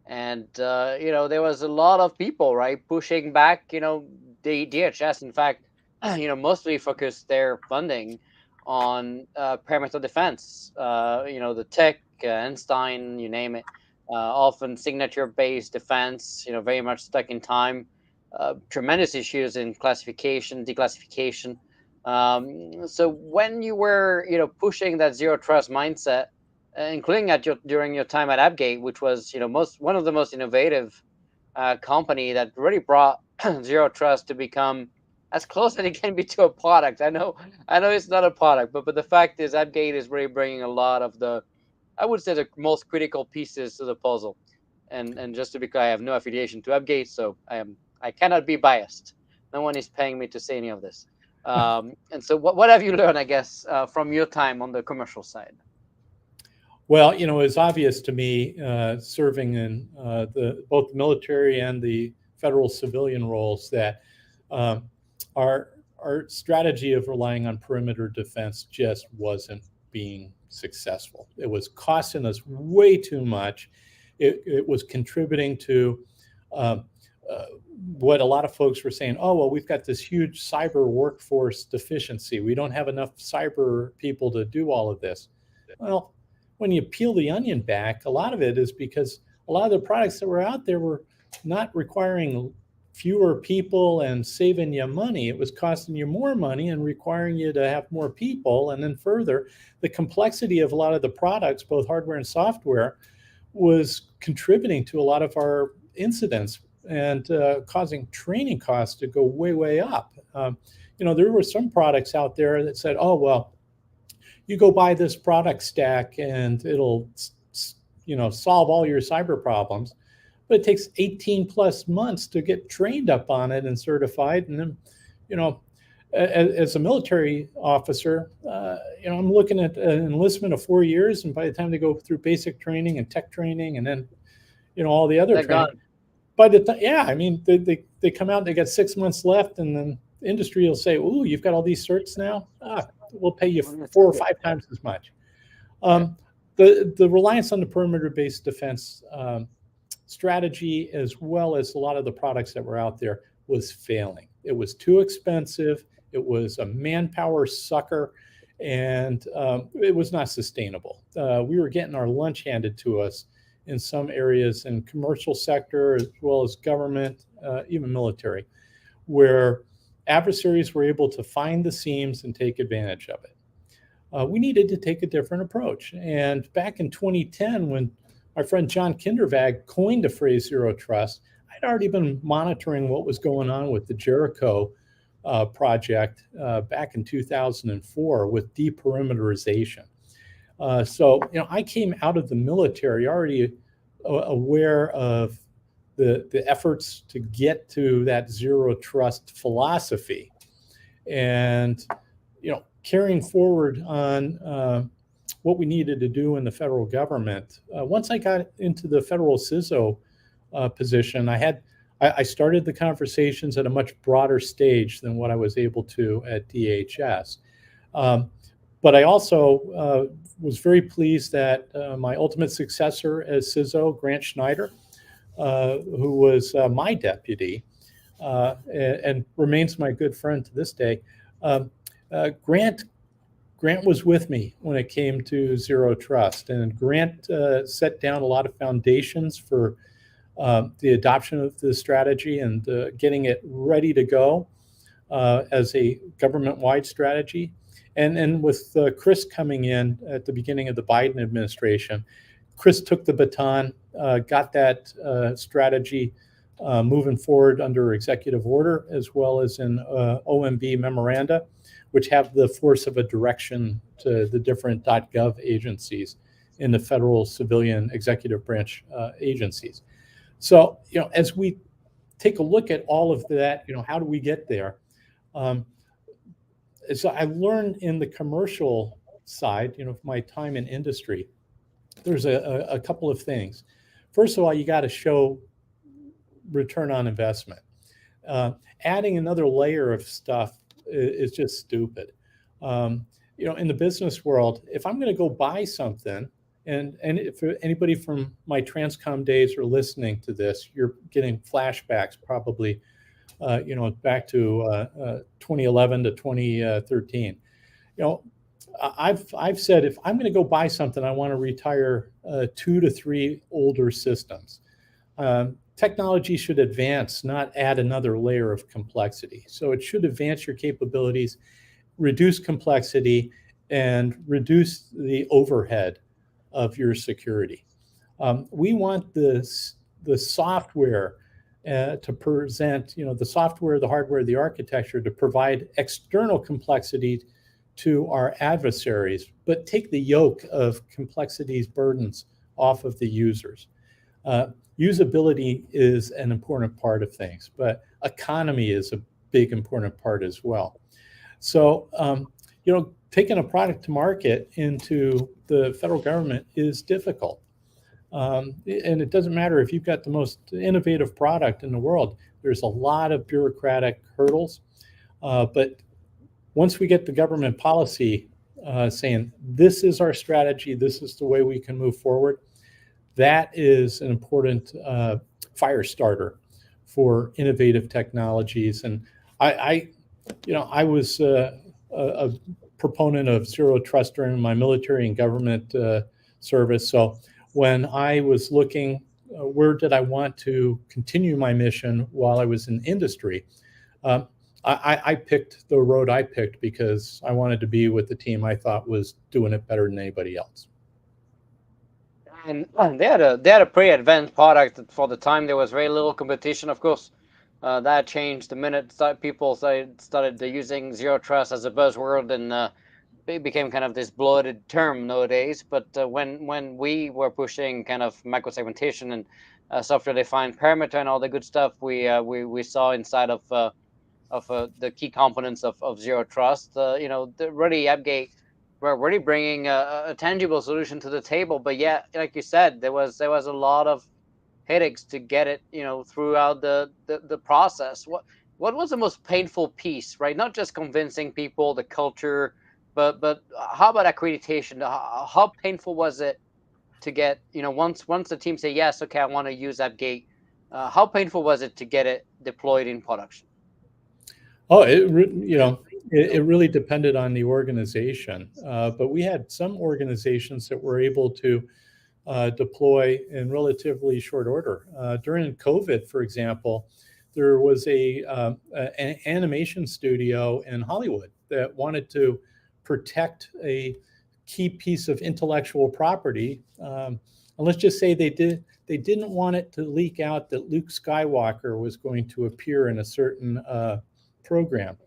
And, there was a lot of people, right, pushing back. The DHS, in fact, mostly focused their funding on perimeter defense, the tech, Einstein, you name it, often signature-based defense, very much stuck in time, tremendous issues in classification, declassification. So when you were, pushing that zero trust mindset, including during your time at Appgate, which was one of the most innovative company that really brought zero trust to become as close as it can be to a product. I know it's not a product, but the fact is Appgate is really bringing a lot of the, I would say, the most critical pieces to the puzzle. And just to be clear, I have no affiliation to Appgate, so I cannot be biased. No one is paying me to say any of this. And so what have you learned, I guess, from your time on the commercial side? Well, it's obvious to me, serving in both the military and the federal civilian roles, that our strategy of relying on perimeter defense just wasn't being successful. It was costing us way too much. It was contributing to what a lot of folks were saying. Oh, well, we've got this huge cyber workforce deficiency. We don't have enough cyber people to do all of this. Well, when you peel the onion back, a lot of it is because a lot of the products that were out there were not requiring fewer people and saving you money. It was costing you more money and requiring you to have more people. And then further, the complexity of a lot of the products, both hardware and software, was contributing to a lot of our incidents and causing training costs to go way, way up. There were some products out there that said, oh, well, you go buy this product stack and it'll, solve all your cyber problems. But it takes 18 plus months to get trained up on it and certified. And then, as a military officer, I'm looking at an enlistment of 4 years. And by the time they go through basic training and tech training and then, all the other training, by the time, they come out, they got 6 months left, and then the industry will say, ooh, you've got all these certs now? We'll pay you 4 or 5 times as much. The reliance on the perimeter-based defense strategy, as well as a lot of the products that were out there, was failing. It was too expensive. It was a manpower sucker, and it was not sustainable. We were getting our lunch handed to us in some areas in commercial sector, as well as government, even military, where adversaries were able to find the seams and take advantage of it. We needed to take a different approach. And back in 2010, when my friend John Kindervag coined the phrase zero trust, I'd already been monitoring what was going on with the Jericho project back in 2004 with deperimeterization. So I came out of the military already aware of the efforts to get to that zero trust philosophy, and carrying forward on what we needed to do in the federal government. Once I got into the federal CISO position, I started the conversations at a much broader stage than what I was able to at DHS. But I also was very pleased that my ultimate successor as CISO, Grant Schneider, who was my deputy and remains my good friend to this day, Grant was with me when it came to zero trust, and Grant set down a lot of foundations for the adoption of the strategy and getting it ready to go as a government-wide strategy. And with Chris coming in at the beginning of the Biden administration, Chris took the baton, got that strategy moving forward under executive order, as well as in OMB memoranda, which have the force of a direction to the different .gov agencies in the federal civilian executive branch agencies. So, as we take a look at all of that, how do we get there? So I learned in the commercial side, my time in industry, there's a couple of things. First of all, you got to show return on investment. Adding another layer of stuff is just stupid. In the business world, if I'm going to go buy something, and if anybody from my TRANSCOM days are listening to this, you're getting flashbacks probably, back to 2011 to 2013. I've said, if I'm going to go buy something, I want to retire 2 to 3 older systems. Technology should advance, not add another layer of complexity. So it should advance your capabilities, reduce complexity, and reduce the overhead of your security. We want the software to present, the software, the hardware, the architecture to provide external complexity to our adversaries, but take the yoke of complexities, burdens off of the users. Usability is an important part of things, but economy is a big important part as well. So, taking a product to market into the federal government is difficult. And it doesn't matter if you've got the most innovative product in the world. There's a lot of bureaucratic hurdles. But once we get the government policy saying, this is our strategy, this is the way we can move forward, that is an important fire starter for innovative technologies. And I was a proponent of zero trust during my military and government service. So when I was looking, where did I want to continue my mission while I was in industry, I picked the road I picked because I wanted to be with the team I thought was doing it better than anybody else. And they had a pretty advanced product for the time. There was very little competition, of course. That changed the minute people started using zero trust as a buzzword, and it became kind of this bloated term nowadays. But when we were pushing kind of microsegmentation and software-defined perimeter and all the good stuff, we saw inside of the key components of zero trust. Really AppGate were really bringing a tangible solution to the table. But yeah, like you said, there was a lot of headaches to get it, throughout the process. What was the most painful piece, right? Not just convincing people, the culture, but how about accreditation? How painful was it to get, once the team say yes, okay, I want to use AppGate, how painful was it to get it deployed in production? Oh, it really depended on the organization, but we had some organizations that were able to deploy in relatively short order. During COVID, for example, there was an animation studio in Hollywood that wanted to protect a key piece of intellectual property. And let's just say they didn't want it to leak out that Luke Skywalker was going to appear in a certain program.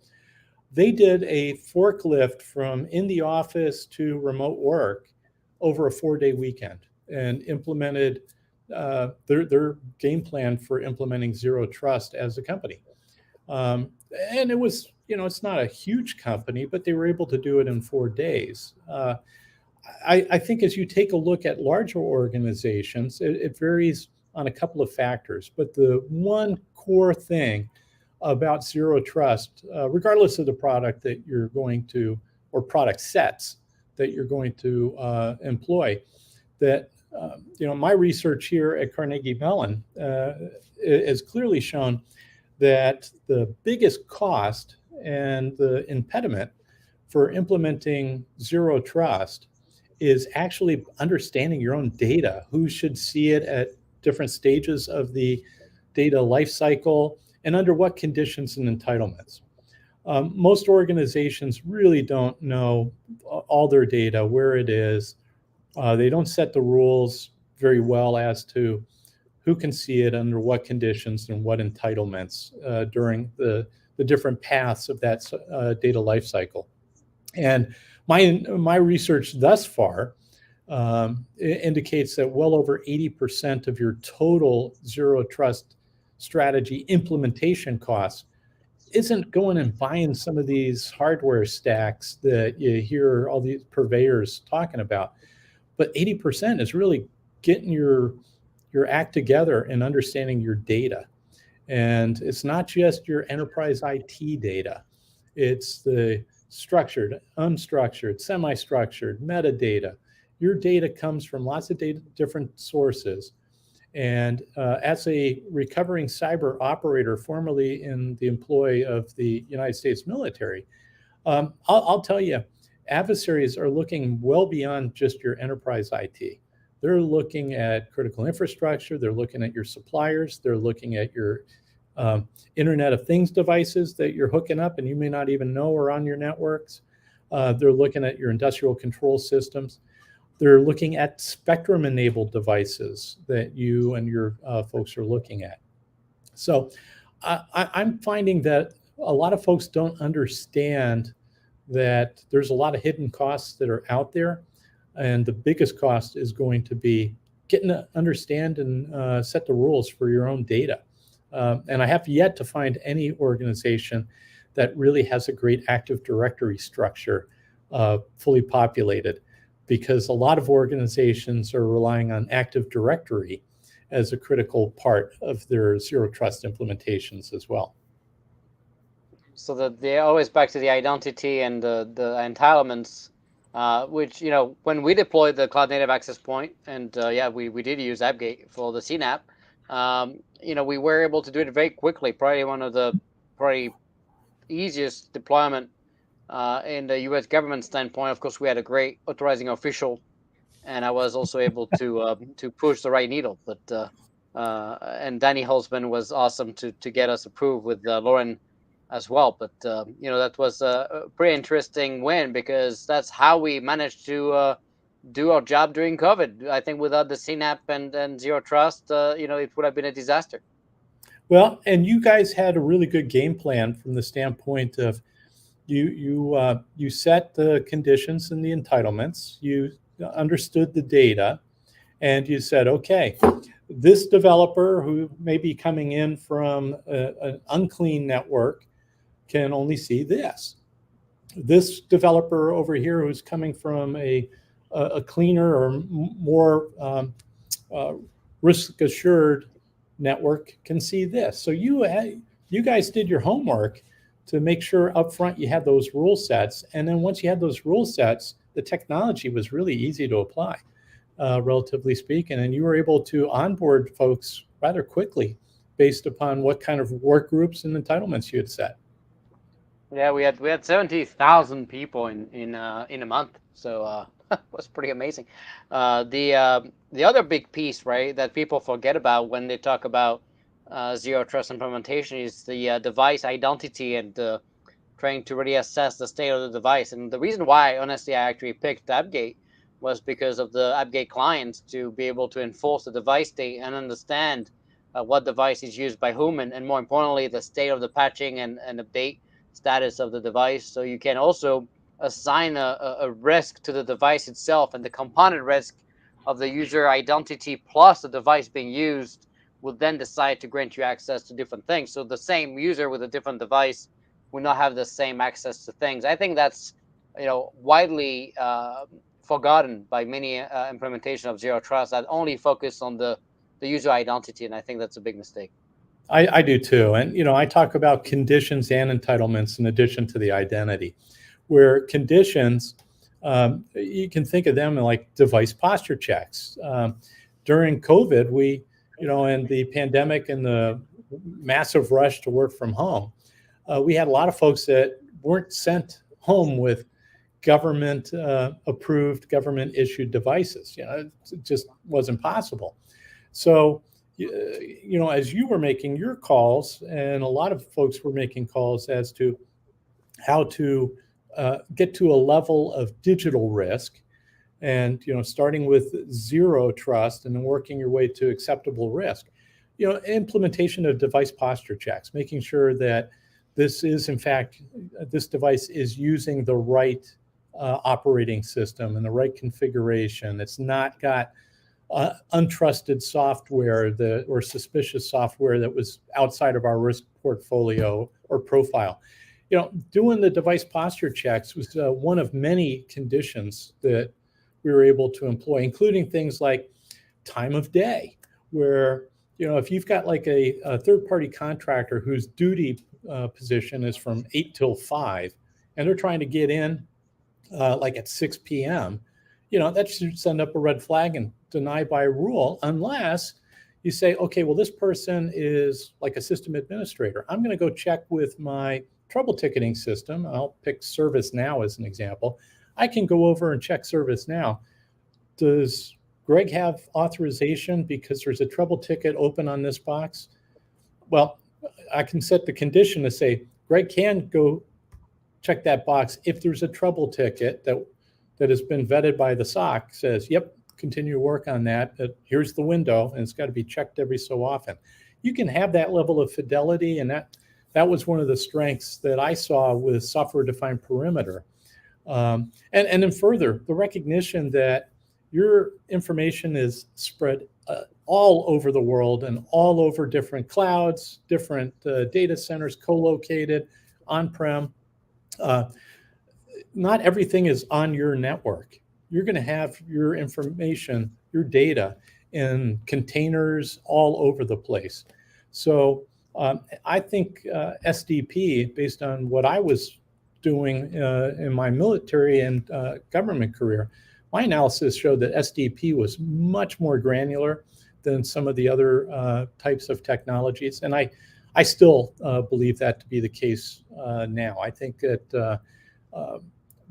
They did a forklift from in the office to remote work over a 4-day weekend and implemented their game plan for implementing zero trust as a company. And it was, it's not a huge company, but they were able to do it in 4 days. I think as you take a look at larger organizations, it varies on a couple of factors, but the one core thing about zero trust, regardless of the product that you're going to, or product sets that you're going to employ, that my research here at Carnegie Mellon has clearly shown that the biggest cost and the impediment for implementing zero trust is actually understanding your own data, who should see it at different stages of the data lifecycle, and under what conditions and entitlements. Most organizations really don't know all their data, where it is. They don't set the rules very well as to who can see it, under what conditions, and what entitlements during the different paths of that data lifecycle. And my research thus far indicates that well over 80% of your total zero trust strategy implementation costs isn't going and buying some of these hardware stacks that you hear all these purveyors talking about, but 80% is really getting your act together and understanding your data. And it's not just your enterprise IT data. It's the structured, unstructured, semi-structured, metadata. Your data comes from lots of different sources. And as a recovering cyber operator, formerly in the employ of the United States military, I'll tell you, adversaries are looking well beyond just your enterprise IT. They're looking at critical infrastructure. They're looking at your suppliers. They're looking at your Internet of Things devices that you're hooking up and you may not even know are on your networks. They're looking at your industrial control systems. They're looking at spectrum-enabled devices that you and your folks are looking at. So I'm finding that a lot of folks don't understand that there's a lot of hidden costs that are out there. And the biggest cost is going to be getting to understand and set the rules for your own data. And I have yet to find any organization that really has a great Active Directory structure fully populated, because a lot of organizations are relying on Active Directory as a critical part of their zero trust implementations as well. So that they're always back to the identity and the entitlements, which, when we deployed the cloud native access point, and we did use AppGate for the CNAP, we were able to do it very quickly. Probably one of the easiest deployment in the U.S. government standpoint. Of course, we had a great authorizing official, and I was also able to push the right needle. But and Danny Holzman was awesome to get us approved with Lauren as well. But that was a pretty interesting win, because that's how we managed to do our job during COVID. I think without the CNAP and zero trust, it would have been a disaster. Well, and you guys had a really good game plan from the standpoint of you set the conditions and the entitlements, you understood the data, and you said, okay, this developer who may be coming in from an unclean network can only see this. This developer over here who's coming from a cleaner or more risk assured network can see this. So you guys did your homework to make sure up front you had those rule sets. And then once you had those rule sets, the technology was really easy to apply, relatively speaking. And you were able to onboard folks rather quickly based upon what kind of work groups and entitlements you had set. Yeah, we had 70,000 people in a month, so it was pretty amazing. The other big piece, right, that people forget about when they talk about zero trust implementation is the device identity and trying to really assess the state of the device. And the reason why, honestly, I actually picked AppGate was because of the AppGate clients, to be able to enforce the device state and understand what device is used by whom, and more importantly, the state of the patching and update status of the device. So you can also assign a risk to the device itself, and the compounded risk of the user identity plus the device being used will then decide to grant you access to different things. So the same user with a different device will not have the same access to things. I think that's widely forgotten by many implementation of zero trust that only focus on the user identity, and I think that's a big mistake. I do too. And, I talk about conditions and entitlements in addition to the identity, where conditions, you can think of them like device posture checks. During COVID, we, and the pandemic and the massive rush to work from home, we had a lot of folks that weren't sent home with government approved, government issued devices. It just wasn't possible. So, as you were making your calls, and a lot of folks were making calls as to how to get to a level of digital risk, and starting with zero trust and then working your way to acceptable risk, implementation of device posture checks, making sure that this is, in fact, this device is using the right operating system and the right configuration. It's not got untrusted software or suspicious software that was outside of our risk portfolio or profile. Doing the device posture checks was one of many conditions that we were able to employ, including things like time of day, where, if you've got like a third-party contractor whose duty position is from 8 till 5, and they're trying to get in like at 6 p.m., that should send up a red flag and deny by rule, unless you say, okay, well, this person is like a system administrator. I'm going to go check with my trouble ticketing system. I'll pick ServiceNow as an example. I can go over and check ServiceNow. Does Greg have authorization because there's a trouble ticket open on this box? Well, I can set the condition to say, Greg can go check that box if there's a trouble ticket that that has been vetted by the SOC says, yep, continue to work on that. Here's the window, and it's got to be checked every so often. You can have that level of fidelity, and that was one of the strengths that I saw with software-defined perimeter. And then further, the recognition that your information is spread all over the world and all over different clouds, different data centers, co-located, on-prem. Not everything is on your network. You're going to have your information, your data in containers all over the place. So I think SDP, based on what I was doing in my military and government career, my analysis showed that SDP was much more granular than some of the other types of technologies. And I still believe that to be the case now. I think that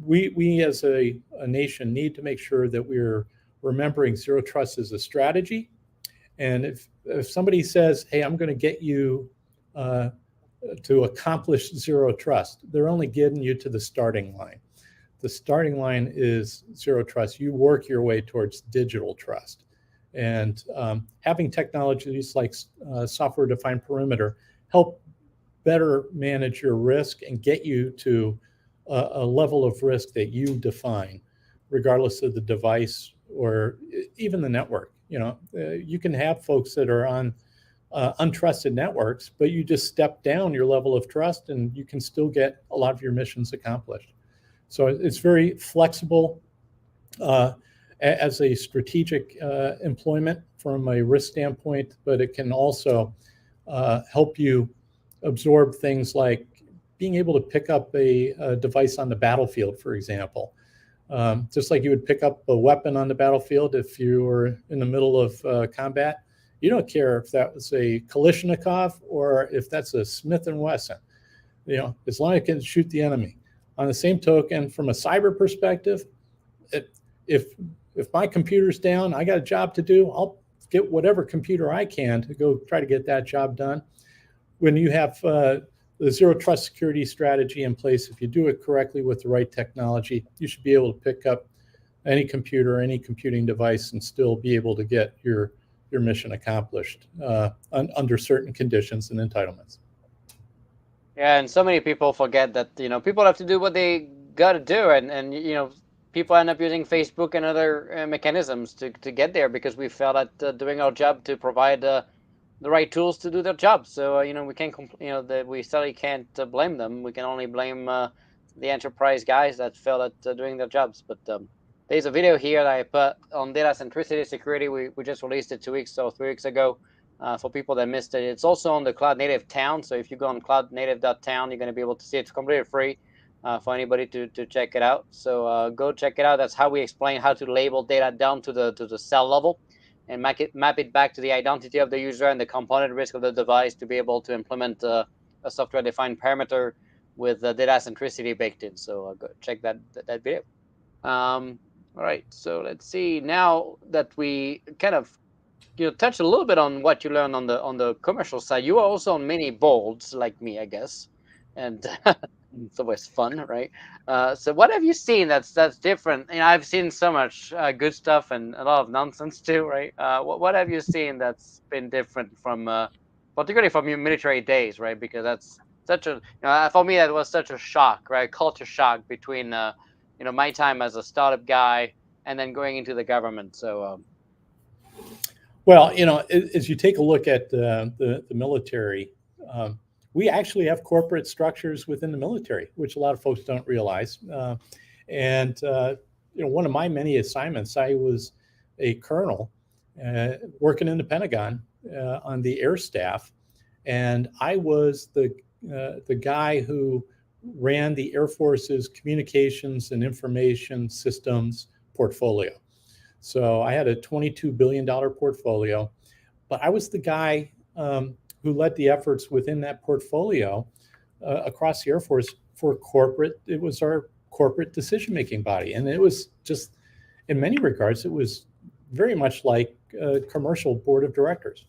we as a nation need to make sure that we're remembering zero trust as a strategy. And if somebody says, hey, I'm going to get you to accomplish zero trust, they're only getting you to the starting line. The starting line is zero trust. You work your way towards digital trust. And having technologies like software-defined perimeter help better manage your risk and get you to a level of risk that you define, regardless of the device or even the network. You can have folks that are on untrusted networks, but you just step down your level of trust and you can still get a lot of your missions accomplished. So it's very flexible as a strategic employment from a risk standpoint, but it can also help you absorb things like being able to pick up a device on the battlefield, for example. Just like you would pick up a weapon on the battlefield if you were in the middle of combat. You don't care if that was a Kalashnikov or if that's a Smith & Wesson, as long as it can shoot the enemy. On the same token, from a cyber perspective, if my computer's down, I got a job to do, I'll get whatever computer I can to go try to get that job done. When you have the zero trust security strategy in place, if you do it correctly with the right technology, you should be able to pick up any computer, any computing device, and still be able to get your mission accomplished under certain conditions and entitlements. Yeah, and so many people forget that people have to do what they got to do, and people end up using Facebook and other mechanisms to get there because we failed at doing our job to provide the right tools to do their job. So we can't that we certainly can't blame them. We can only blame the enterprise guys that failed at doing their jobs. But there's a video here that I put on data centricity security. We just released it 2 weeks or 3 weeks ago. For people that missed it, it's also on the Cloud Native Town. So if you go on cloudnative.town, you're going to be able to see it. It's completely free for anybody to check it out. So go check it out. That's how we explain how to label data down to the cell level and map it back to the identity of the user and the component risk of the device to be able to implement a software-defined parameter with data centricity baked in. So go check that video. All right. So let's see. Now that we kind of touch a little bit on what you learned on the commercial side. You are also on many boards like me, I guess, and it's always fun, right? So what have you seen that's different? I've seen so much good stuff and a lot of nonsense too, right? What have you seen that's been different from, particularly from your military days, right? Because that's such a, for me, that was such a shock, right? Culture shock between, my time as a startup guy and then going into the government. So. Well, as you take a look at the military, we actually have corporate structures within the military, which a lot of folks don't realize. And one of my many assignments, I was a colonel working in the Pentagon on the air staff, and I was the guy who ran the Air Force's communications and information systems portfolio. So I had a $22 billion portfolio, but I was the guy who led the efforts within that portfolio across the Air Force for corporate. It was our corporate decision-making body. And it was just, in many regards, it was very much like a commercial board of directors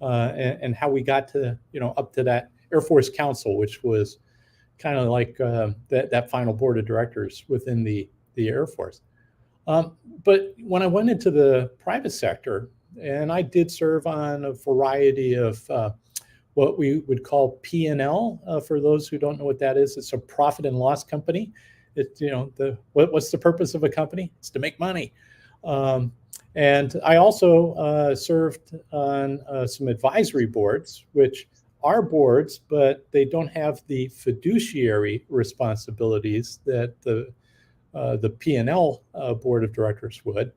and how we got to, up to that Air Force Council, which was kind of like that final board of directors within the Air Force. But when I went into the private sector, and I did serve on a variety of what we would call P&L. For those who don't know what that is, it's a profit and loss company. It's, what's the purpose of a company? It's to make money. And I also served on some advisory boards, which are boards, but they don't have the fiduciary responsibilities that the P&L board of directors would.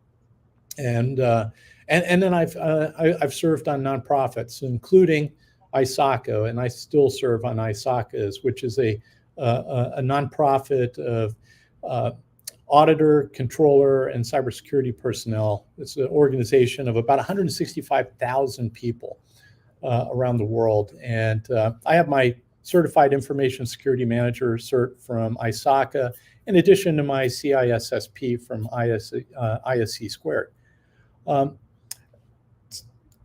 And then I've served on nonprofits, including ISACA, and I still serve on ISACA, which is a nonprofit of auditor, controller, and cybersecurity personnel. It's an organization of about 165,000 people around the world. And I have my Certified Information Security Manager cert from ISACA, in addition to my CISSP from ISC Squared.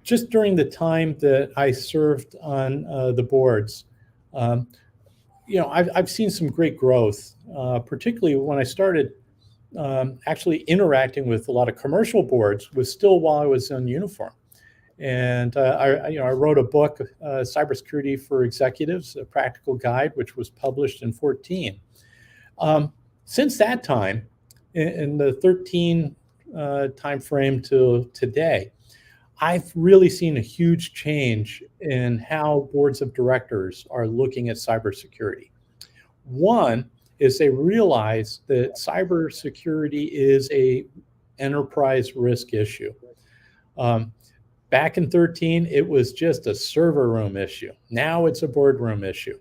Just during the time that I served on the boards, I've seen some great growth, particularly when I started actually interacting with a lot of commercial boards, was still while I was in uniform. And I wrote a book, Cybersecurity for Executives, a practical guide, which was published in 2014. Since that time, in the 2013 timeframe to today, I've really seen a huge change in how boards of directors are looking at cybersecurity. One is they realize that cybersecurity is an enterprise risk issue. Back in 2013, it was just a server room issue. Now it's a boardroom issue.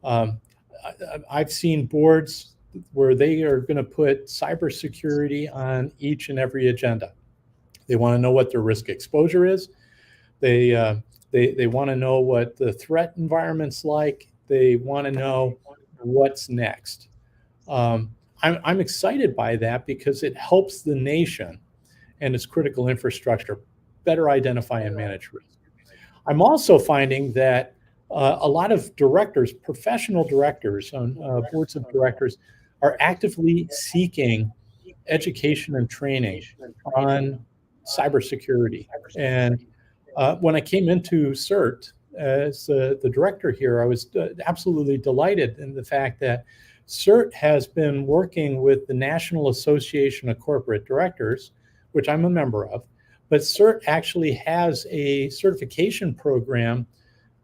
I've seen boards where they are going to put cybersecurity on each and every agenda. They want to know what their risk exposure is. They want to know what the threat environment's like. They want to know what's next. I'm excited by that because it helps the nation and its critical infrastructure better identify and manage risk. I'm also finding that a lot of directors, professional directors on boards of directors, are actively seeking education and training on cybersecurity. And when I came into CERT as the director here, I was absolutely delighted in the fact that CERT has been working with the National Association of Corporate Directors, which I'm a member of, but CERT actually has a certification program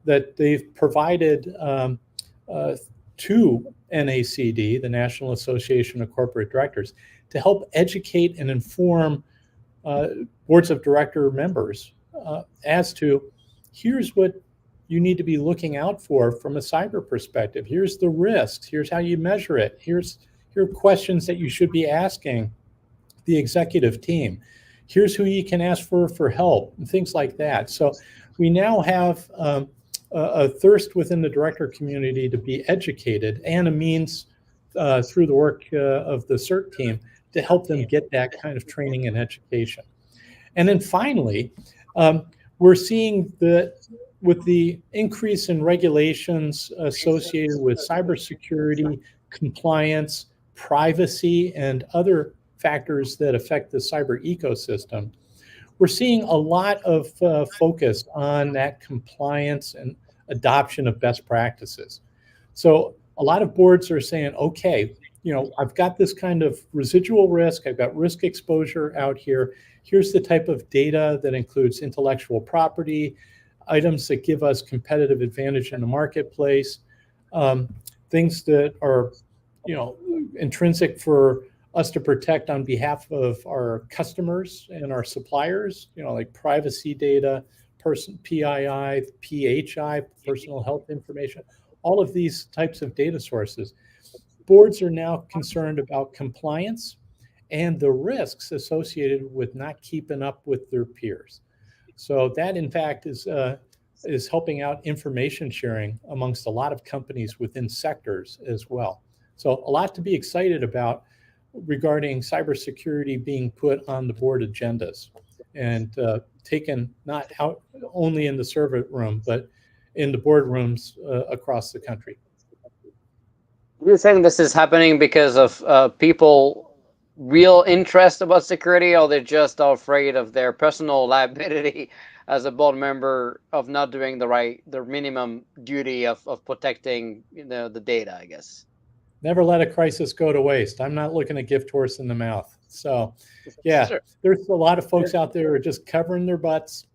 that they've provided to NACD, the National Association of Corporate Directors, to help educate and inform boards of director members as to here's what you need to be looking out for from a cyber perspective. Here's the risks. Here's how you measure it. Here are questions that you should be asking the executive team. Here's who you can ask for help and things like that. So we now have a thirst within the director community to be educated and a means through the work of the CERT team to help them get that kind of training and education. And then finally, we're seeing that with the increase in regulations associated with cybersecurity, compliance, privacy, and other factors that affect the cyber ecosystem, we're seeing a lot of focus on that compliance and adoption of best practices. So a lot of boards are saying, okay, I've got this kind of residual risk. I've got risk exposure out here. Here's the type of data that includes intellectual property, items that give us competitive advantage in the marketplace, things that are, intrinsic for us to protect on behalf of our customers and our suppliers, like privacy data, PII, PHI, personal health information, all of these types of data sources. Boards are now concerned about compliance and the risks associated with not keeping up with their peers. So that, in fact, is helping out information sharing amongst a lot of companies within sectors as well. So a lot to be excited about regarding cybersecurity being put on the board agendas and taken not out only in the server room, but in the boardrooms across the country. Do you think this is happening because of people real interest about security, or they're just afraid of their personal liability as a board member of not doing the minimum duty of protecting the data, I guess. Never let a crisis go to waste. I'm not looking to gift horse in the mouth. So, yeah, Sure. there's a lot of folks out there who are just covering their butts.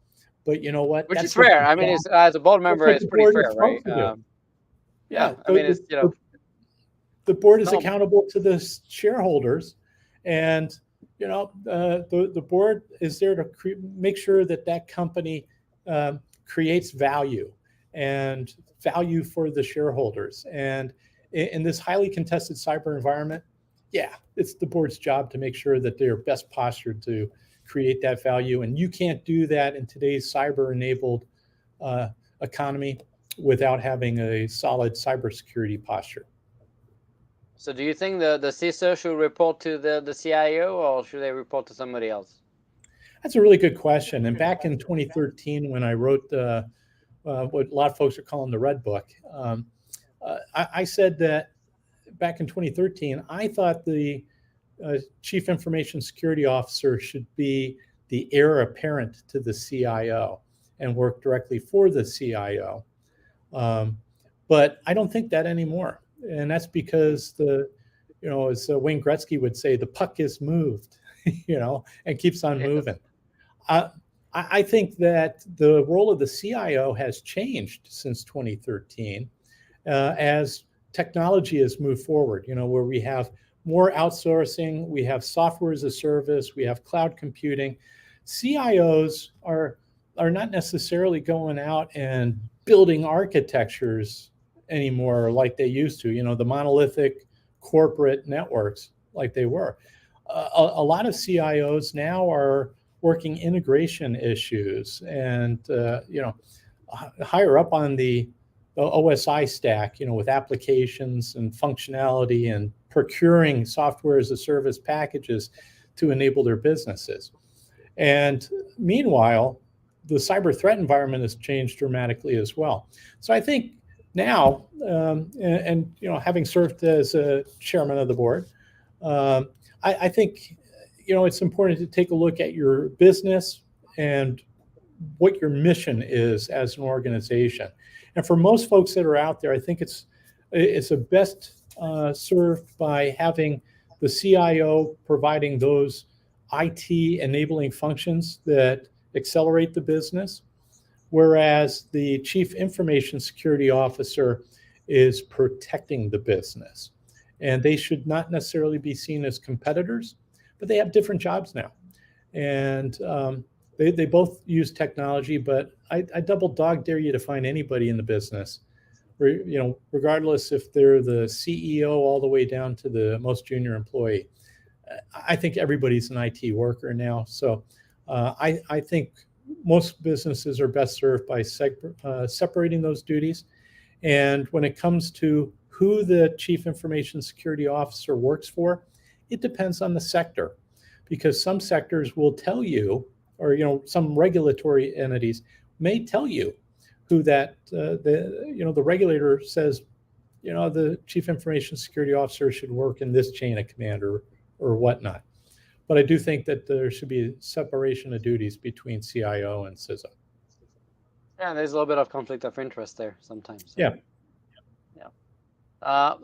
But you know what? Which is That's what fair. the I mean, job, it's, as a board that's member, what it's the pretty board fair, is right? supposed to do. Yeah, Yeah, I mean, it's the board is no, accountable to the shareholders, and the board is there to make sure that that company creates value and value for the shareholders. And in this highly contested cyber environment, yeah, it's the board's job to make sure that they're best postured to create that value. And you can't do that in today's cyber-enabled economy without having a solid cybersecurity posture. So do you think the CISO should report to the CIO, or should they report to somebody else? That's a really good question. And back in 2013, when I wrote what a lot of folks are calling the Red Book, I said that back in 2013, I thought the Chief Information Security Officer should be the heir apparent to the CIO and work directly for the CIO. But I don't think that anymore. And that's because as Wayne Gretzky would say, the puck is moved, and keeps on moving. I think that the role of the CIO has changed since 2013 as technology has moved forward, where we have more outsourcing, we have software as a service, we have cloud computing. CIOs are not necessarily going out and building architectures anymore like they used to, the monolithic corporate networks like they were. A lot of CIOs now are working integration issues and, higher up on the OSI stack, with applications and functionality and procuring software as a service packages to enable their businesses. And meanwhile, the cyber threat environment has changed dramatically as well. So I think now, having served as a chairman of the board, I think, it's important to take a look at your business and what your mission is as an organization. And for most folks that are out there, I think it's best served by having the CIO providing those IT enabling functions that accelerate the business, whereas the Chief Information Security Officer is protecting the business. And they should not necessarily be seen as competitors, but they have different jobs now. And they both use technology, but I double dog dare you to find anybody in the business, regardless if they're the CEO all the way down to the most junior employee. I think everybody's an IT worker now. So I think most businesses are best served by separating those duties. And when it comes to who the Chief Information Security Officer works for, it depends on the sector, because some sectors will tell you, or some regulatory entities may tell you who that the regulator says, the Chief Information Security Officer should work in this chain of command or whatnot. But I do think that there should be separation of duties between CIO and CISO. Yeah, there's a little bit of conflict of interest there sometimes. So. Yeah.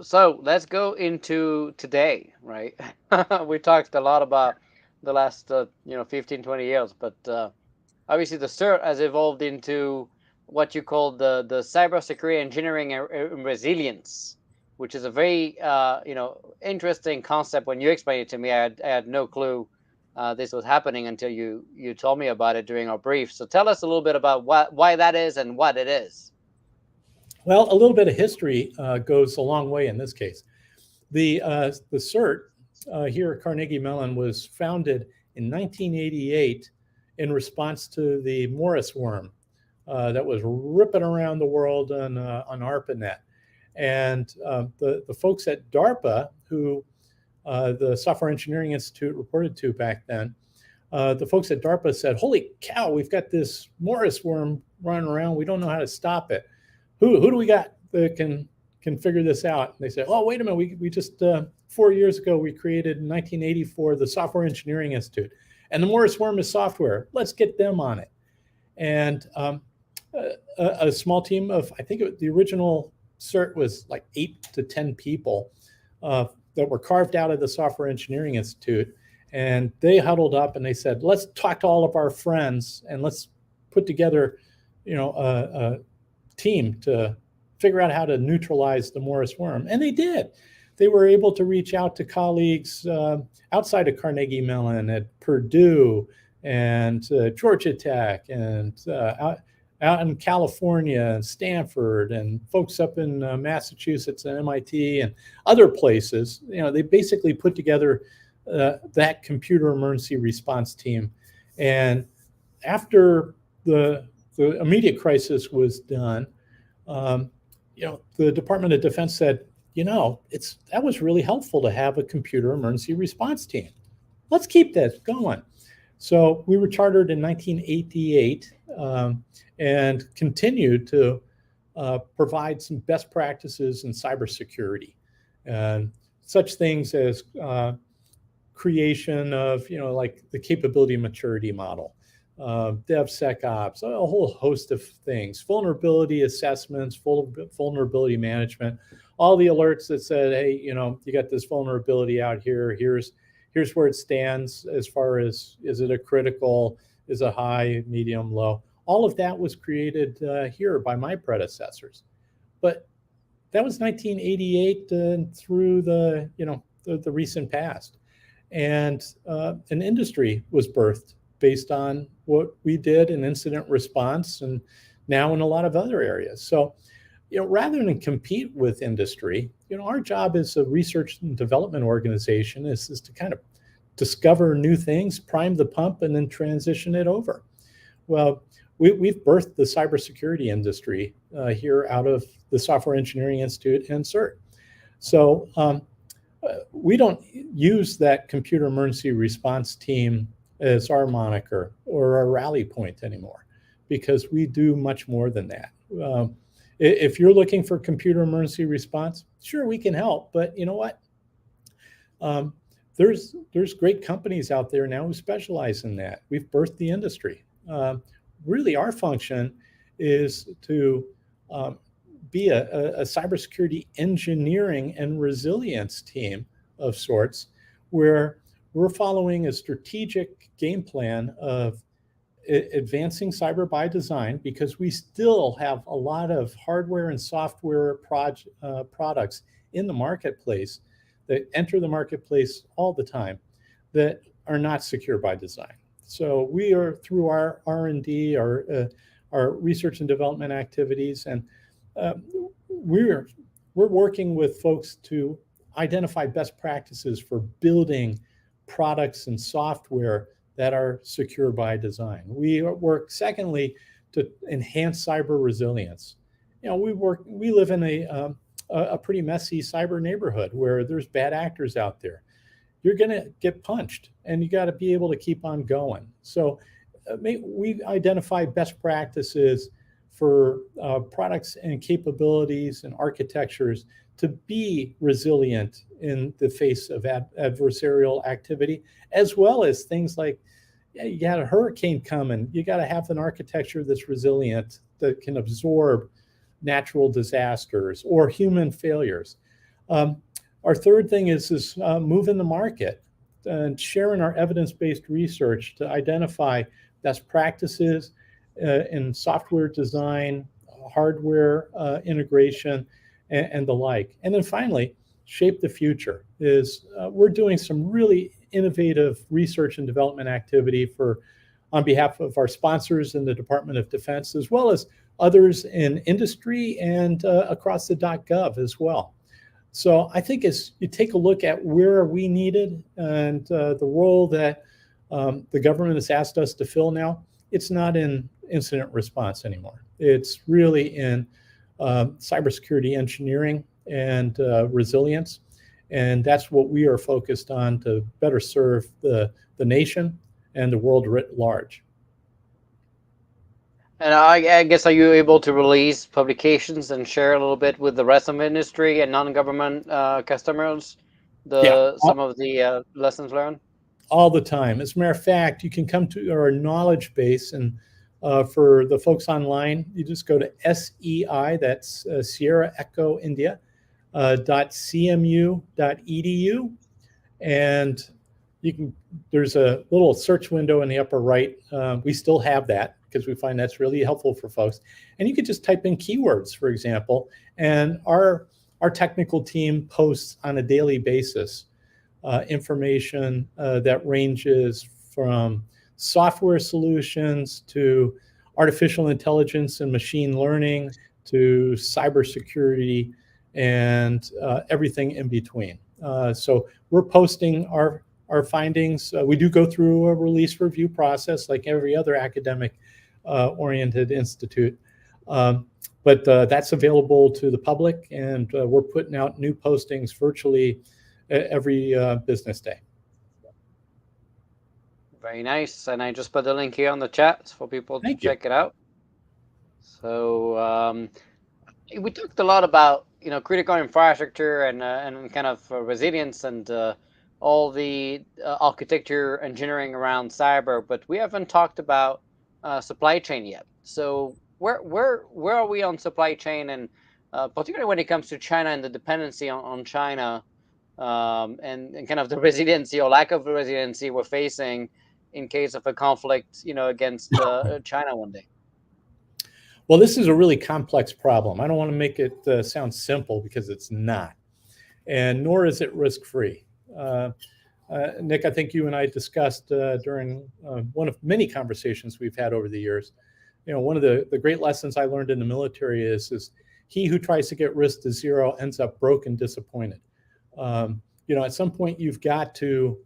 So let's go into today, right? We talked a lot about the last 15, 20 years, but obviously the CERT has evolved into what you call the cybersecurity engineering and resilience, which is a very interesting concept. When you explained it to me, I had no clue this was happening until you told me about it during our brief. So tell us a little bit about why that is and what it is. Well, a little bit of history goes a long way in this case. The CERT here at Carnegie Mellon was founded in 1988 in response to the Morris worm that was ripping around the world on ARPANET. And the folks at DARPA, who the Software Engineering Institute reported to back then, the folks at DARPA said, "Holy cow, we've got this Morris worm running around. We don't know how to stop it. Who do we got that can can figure this out. And they say, oh, wait a minute, we just 4 years ago, we created in 1984 the Software Engineering Institute. And the Morris Worm is software. Let's get them on it. And a small team of, I think the original CERT was like 8 to 10 people that were carved out of the Software Engineering Institute. And they huddled up and they said, let's talk to all of our friends and let's put together, a team to figure out how to neutralize the Morris Worm. And they did. They were able to reach out to colleagues outside of Carnegie Mellon at Purdue and Georgia Tech and out in California and Stanford and folks up in Massachusetts and MIT and other places. They basically put together that computer emergency response team. And after the immediate crisis was done, the Department of Defense said, that was really helpful to have a computer emergency response team. Let's keep that going. So we were chartered in 1988 and continued to provide some best practices in cybersecurity, and such things as creation of, like the capability maturity model, DevSecOps, a whole host of things, vulnerability assessments, vulnerability management, all the alerts that said, hey, you got this vulnerability out here. Here's where it stands as far as, is it a critical, is it high, medium, low? All of that was created here by my predecessors. But that was 1988 through the recent past. And an industry was birthed based on what we did in incident response and now in a lot of other areas. So, rather than compete with industry, our job as a research and development organization is to kind of discover new things, prime the pump, and then transition it over. Well, we've birthed the cybersecurity industry here out of the Software Engineering Institute and CERT. So we don't use that computer emergency response team as our moniker or our rally point anymore, because we do much more than that. If you're looking for computer emergency response, sure, we can help, but you know what? There's great companies out there now who specialize in that. We've birthed the industry. Really, our function is to be a cybersecurity engineering and resilience team of sorts, where we're following a strategic game plan of advancing cyber by design, because we still have a lot of hardware and software products in the marketplace that enter the marketplace all the time that are not secure by design. So we are, through our R&D, our research and development activities, and we're working with folks to identify best practices for building products and software that are secure by design. We work, secondly, to enhance cyber resilience. We live in a pretty messy cyber neighborhood where there's bad actors out there. You're going to get punched, and you got to be able to keep on going. So we identify best practices for products and capabilities and architectures to be resilient in the face of adversarial activity, as well as things like, you got a hurricane coming, you got to have an architecture that's resilient, that can absorb natural disasters or human failures. Our third thing is moving the market and sharing our evidence-based research to identify best practices in software design, hardware integration, and the like. And then finally, shape the future. We're doing some really innovative research and development activity on behalf of our sponsors in the Department of Defense, as well as others in industry and across the .gov as well. So I think as you take a look at where we needed and the role that the government has asked us to fill now, it's not in incident response anymore. It's really in cybersecurity engineering and resilience. And that's what we are focused on to better serve the nation and the world writ large. And I guess, are you able to release publications and share a little bit with the rest of the industry and non-government customers Yeah, some of the lessons learned? all the time. As a matter of fact, you can come to our knowledge base, and for the folks online, you just go to SEI, that's Sierra Echo India, .cmu.edu, and you can. There's a little search window in the upper right. We still have that because we find that's really helpful for folks. And you could just type in keywords, for example, and our technical team posts on a daily basis information that ranges from software solutions to artificial intelligence and machine learning to cybersecurity and everything in between. So we're posting our findings. We do go through a release review process like every other academic oriented institute. But that's available to the public, and we're putting out new postings virtually every business day. Very nice. And I just put the link here on the chat for people to check it out. So we talked a lot about critical infrastructure and kind of resilience and all the architecture engineering around cyber, but we haven't talked about supply chain yet. So where are we on supply chain, and particularly when it comes to China and the dependency on China, and kind of the resiliency or lack of resiliency we're facing in case of a conflict, against China one day? Well, this is a really complex problem. I don't want to make it sound simple because it's not, and nor is it risk-free. Nick, I think you and I discussed during one of many conversations we've had over the years. One of the great lessons I learned in the military is he who tries to get risk to zero ends up broke and disappointed. At some point you've got to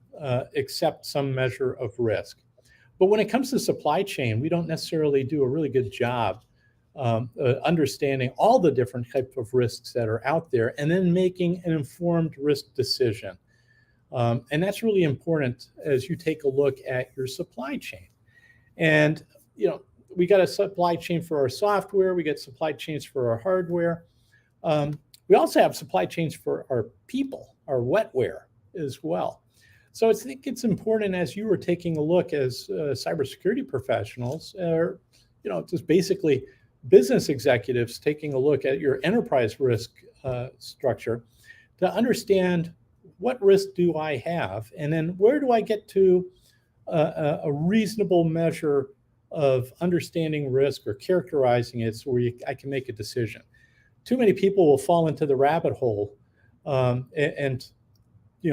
accept some measure of risk. But when it comes to supply chain, we don't necessarily do a really good job understanding all the different types of risks that are out there and then making an informed risk decision. And that's really important as you take a look at your supply chain. And, we got a supply chain for our software, we get supply chains for our hardware. We also have supply chains for our people, our wetware as well. So I think it's important, as you were taking a look as cybersecurity professionals, or just basically business executives taking a look at your enterprise risk structure, to understand what risk do I have, and then where do I get to a reasonable measure of understanding risk or characterizing it so I can make a decision. Too many people will fall into the rabbit hole and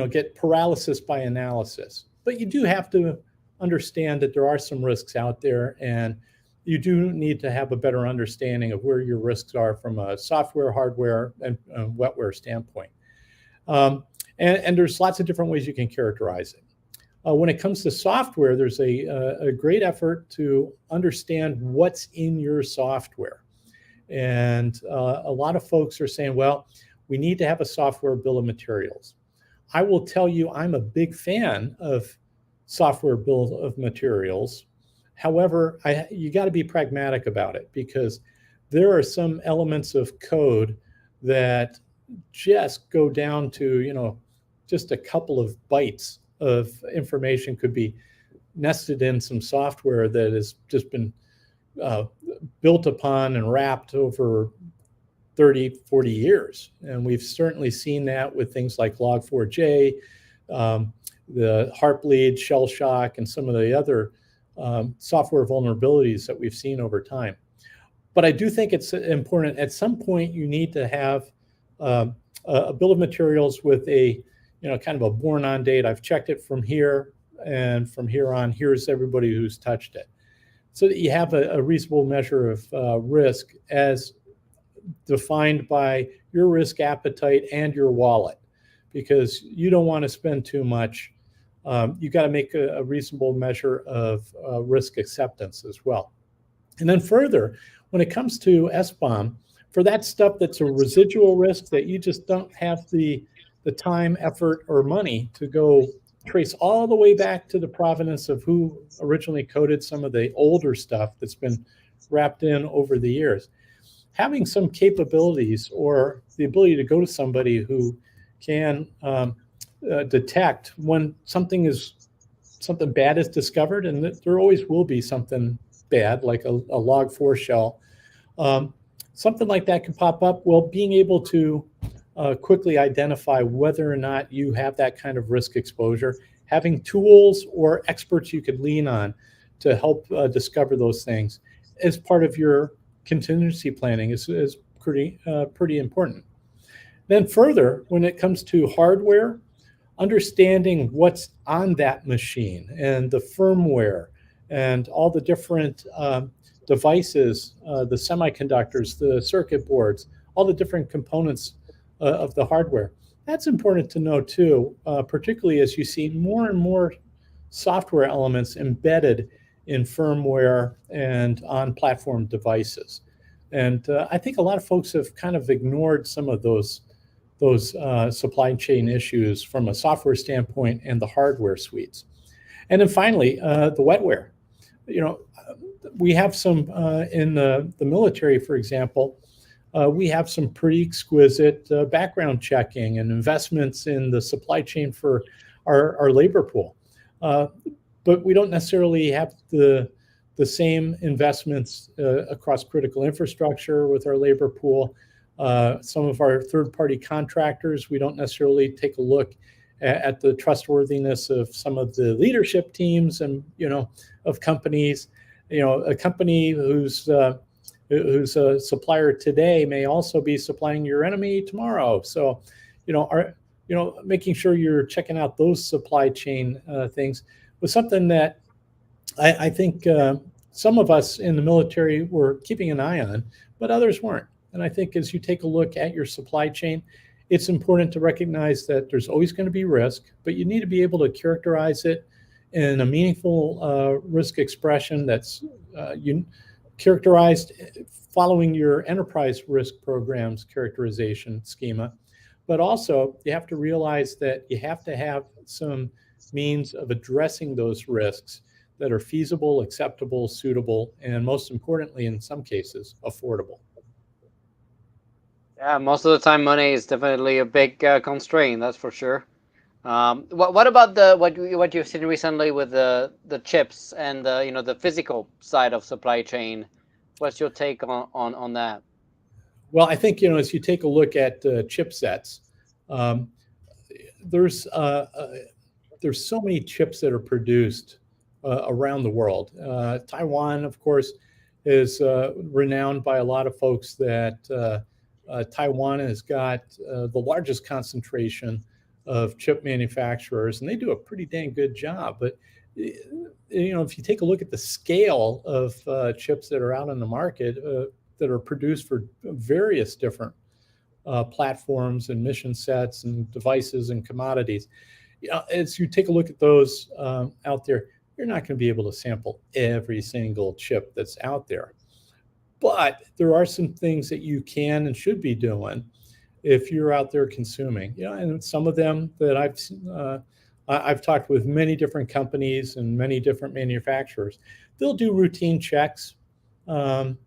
get paralysis by analysis. But you do have to understand that there are some risks out there, and you do need to have a better understanding of where your risks are from a software, hardware, and wetware standpoint. And there's lots of different ways you can characterize it. When it comes to software, there's a great effort to understand what's in your software. And a lot of folks are saying, well, we need to have a software bill of materials. I will tell you, I'm a big fan of software bill of materials. However, you got to be pragmatic about it, because there are some elements of code that just go down to, just a couple of bytes of information could be nested in some software that has just been built upon and wrapped over 30, 40 years. And we've certainly seen that with things like Log4j, the Heartbleed, Shell Shock, and some of the other software vulnerabilities that we've seen over time. But I do think it's important, at some point you need to have a bill of materials with a kind of a born on date. I've checked it from here, and from here on, here's everybody who's touched it, so that you have a reasonable measure of risk as defined by your risk appetite and your wallet, because you don't want to spend too much. You got to make a reasonable measure of risk acceptance as well. And then further, when it comes to SBOM, for that stuff that's a residual risk that you just don't have the time, effort, or money to go trace all the way back to the provenance of who originally coded some of the older stuff that's been wrapped in over the years. Having some capabilities or the ability to go to somebody who can detect when something bad is discovered, and there always will be something bad, like a log4 shell. Something like that can pop up. Well, being able to quickly identify whether or not you have that kind of risk exposure, having tools or experts you could lean on to help discover those things as part of your contingency planning is pretty important. Then further, when it comes to hardware, understanding what's on that machine and the firmware and all the different devices, the semiconductors, the circuit boards, all the different components of the hardware. That's important to know too, particularly as you see more and more software elements embedded in firmware and on platform devices. And I think a lot of folks have kind of ignored some of those supply chain issues from a software standpoint and the hardware suites. And then finally, the wetware. We have some in the military, for example, we have some pretty exquisite background checking and investments in the supply chain for our labor pool. But we don't necessarily have the same investments across critical infrastructure with our labor pool. Some of our third-party contractors, we don't necessarily take a look at the trustworthiness of some of the leadership teams and of companies. A company who's a supplier today may also be supplying your enemy tomorrow. So, making sure you're checking out those supply chain things was something that I think some of us in the military were keeping an eye on, but others weren't. And I think as you take a look at your supply chain, it's important to recognize that there's always going to be risk, but you need to be able to characterize it in a meaningful risk expression that's characterized following your enterprise risk programs characterization schema. But also, you have to realize that you have to have some means of addressing those risks that are feasible, acceptable, suitable, and most importantly, in some cases, affordable. Yeah, most of the time, money is definitely a big constraint. That's for sure. What about what you've seen recently with the chips and the physical side of supply chain? What's your take on that? Well, I think as you take a look at chipsets, there's so many chips that are produced around the world. Taiwan, of course, is renowned by a lot of folks that Taiwan has got the largest concentration of chip manufacturers, and they do a pretty dang good job. But if you take a look at the scale of chips that are out in the market that are produced for various different platforms and mission sets and devices and commodities, as you take a look at those out there, you're not going to be able to sample every single chip that's out there. But there are some things that you can and should be doing if you're out there consuming. And some of them that I've talked with many different companies and many different manufacturers. They'll do routine checks. They'll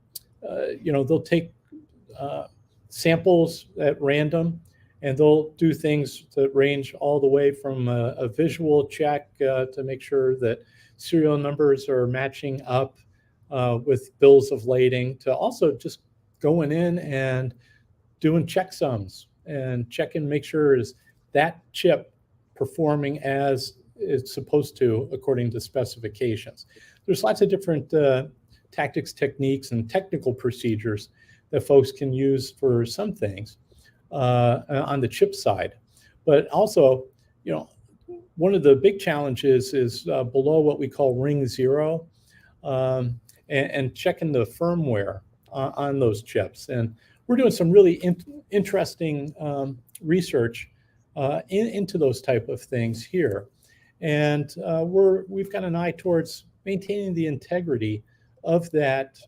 take samples at random, and they'll do things that range all the way from a visual check to make sure that serial numbers are matching up with bills of lading, to also just going in and doing checksums and checking, make sure is that chip performing as it's supposed to according to specifications. There's lots of different tactics, techniques, and technical procedures that folks can use for some things on the chip side. But also, one of the big challenges is below what we call ring zero, and checking the firmware on those chips. And we're doing some really interesting research into those type of things here. And we've got an eye towards maintaining the integrity of that